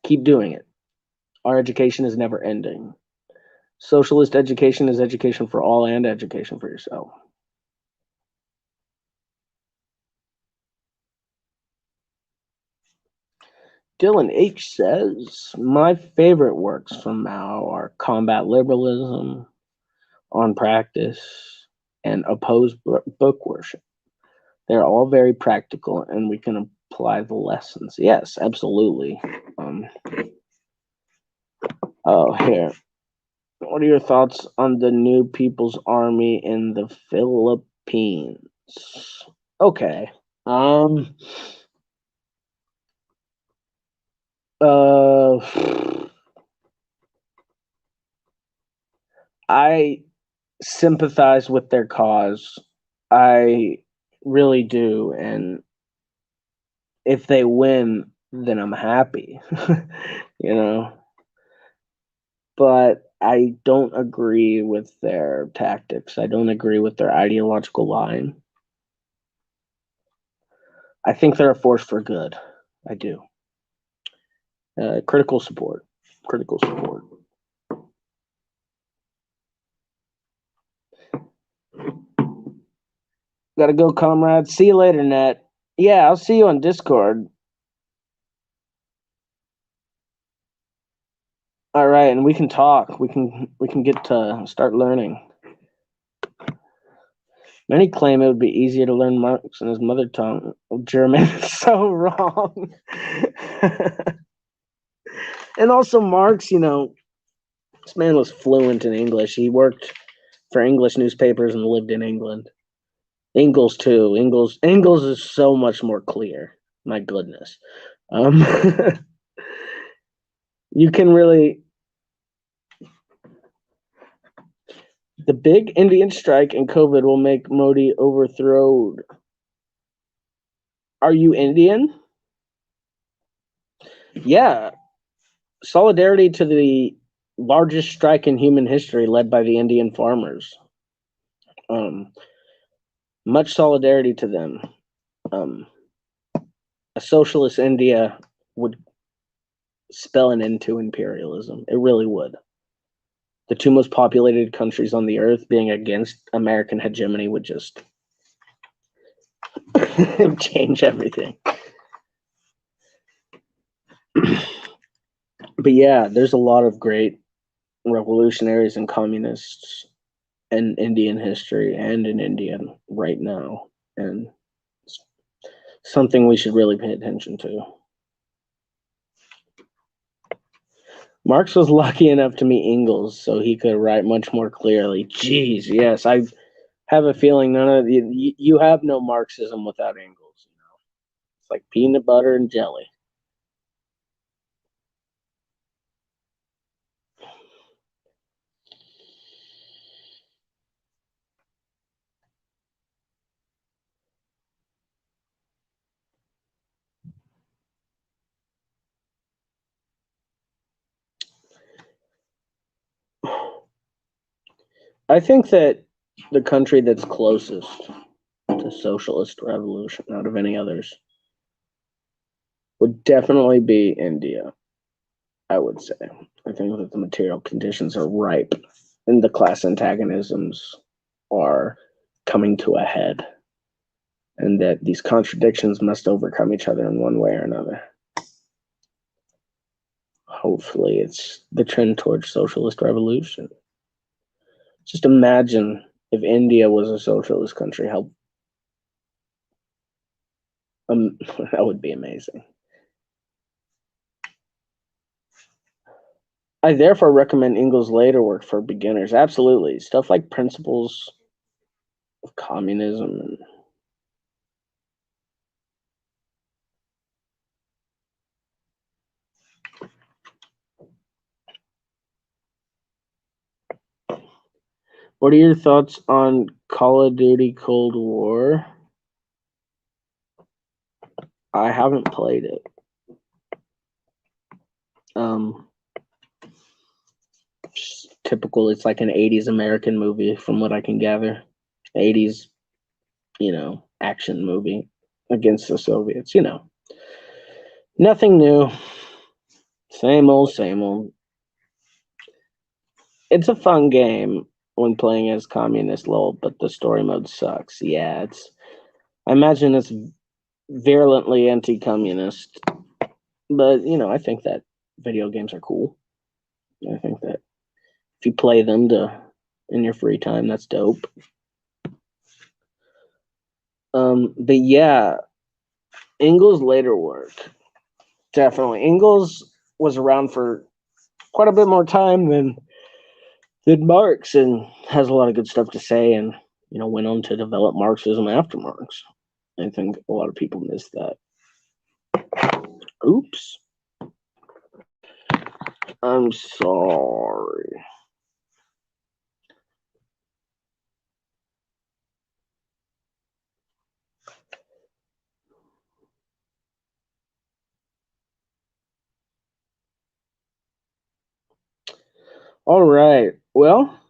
Keep doing it. Our education is never ending. Socialist education is education for all and education for yourself. Dylan H. says, my favorite works from Mao are Combat Liberalism, On Practice, and Oppose Book Worship. They're all very practical, and we can apply the lessons. Yes, absolutely. Here. What are your thoughts on the new People's Army in the Philippines? Okay. I sympathize with their cause. I really do. And if they win, then I'm happy, But I don't agree with their tactics. I don't agree with their ideological line. I think they're a force for good. I do. Critical support. Critical support. Gotta go, comrade. See you later, Net. Yeah, I'll see you on Discord. All right, and we can talk. We can get to start learning. Many claim it would be easier to learn Marx in his mother tongue. German is so wrong. And also, Marx, this man was fluent in English. He worked for English newspapers and lived in England. Engels too. Engels is so much more clear. My goodness. Um, you can really the big Indian strike and COVID will make Modi overthrown. Are you Indian? Yeah. Solidarity to the largest strike in human history led by the Indian farmers. Um, much solidarity to them. Um, a socialist India would spell an end to imperialism. It really would. The two most populated countries on the earth being against American hegemony would just change everything. But yeah, there's a lot of great revolutionaries and communists in Indian history and in India right now. And it's something we should really pay attention to. Marx was lucky enough to meet Engels, so he could write much more clearly. Jeez, yes, I have a feeling none of you have no Marxism without Engels. It's like peanut butter and jelly. I think that the country that's closest to socialist revolution out of any others would definitely be India, I would say. I think that the material conditions are ripe and the class antagonisms are coming to a head, and that these contradictions must overcome each other in one way or another. Hopefully, it's the trend towards socialist revolution. Just imagine if India was a socialist country, how that would be amazing. I therefore recommend Engels' later work for beginners. Absolutely. Stuff like Principles of Communism and what are your thoughts on Call of Duty Cold War? I haven't played it. Um, typical, it's like an 80s American movie from what I can gather. 80s, action movie against the Soviets, Nothing new. Same old, same old. It's a fun game when playing as communist lol, but the story mode sucks. Yeah, I imagine it's virulently anti-communist, but I think that video games are cool. I think that if you play them in your free time, that's dope. But yeah, Engels' later work, definitely. Engels was around for quite a bit more time than Marx, and has a lot of good stuff to say, and went on to develop Marxism after Marx. I think a lot of people miss that. Oops. I'm sorry. All right. Well,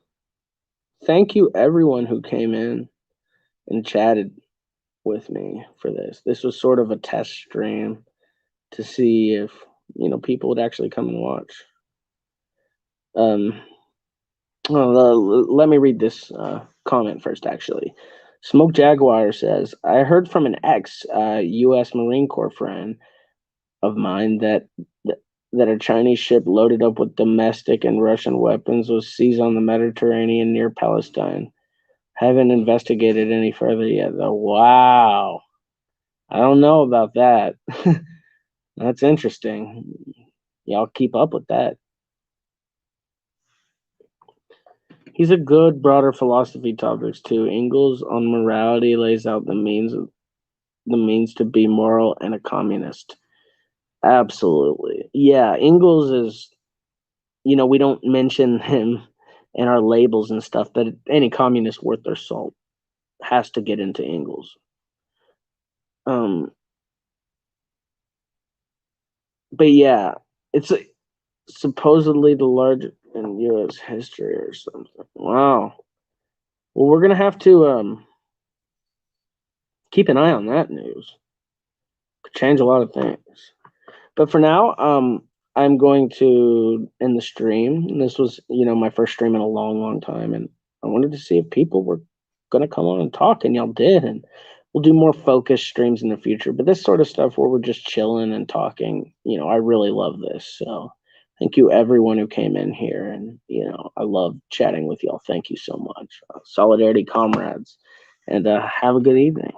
thank you everyone who came in and chatted with me for this. This was sort of a test stream to see if, people would actually come and watch. Well, let me read this comment first, actually. Smoke Jaguar says, I heard from an ex U.S. Marine Corps friend of mine that a Chinese ship loaded up with domestic and Russian weapons was seized on the Mediterranean near Palestine. Haven't investigated any further yet, though. Wow. I don't know about that. That's interesting. Y'all keep up with that. He's a good broader philosophy topics too. Ingalls on morality lays out the means to be moral and a communist. Absolutely. Yeah, Ingalls is, we don't mention him in our labels and stuff, but any communist worth their salt has to get into Ingalls. But yeah, it's supposedly the largest in U.S. history or something. Wow. Well, we're gonna have to keep an eye on that news. Could change a lot of things. But for now, I'm going to end the stream. This was, my first stream in a long, long time, and I wanted to see if people were gonna come on and talk, and y'all did. And we'll do more focused streams in the future. But this sort of stuff where we're just chilling and talking, I really love this. So thank you everyone who came in here, and I love chatting with y'all. Thank you so much, solidarity comrades, and have a good evening.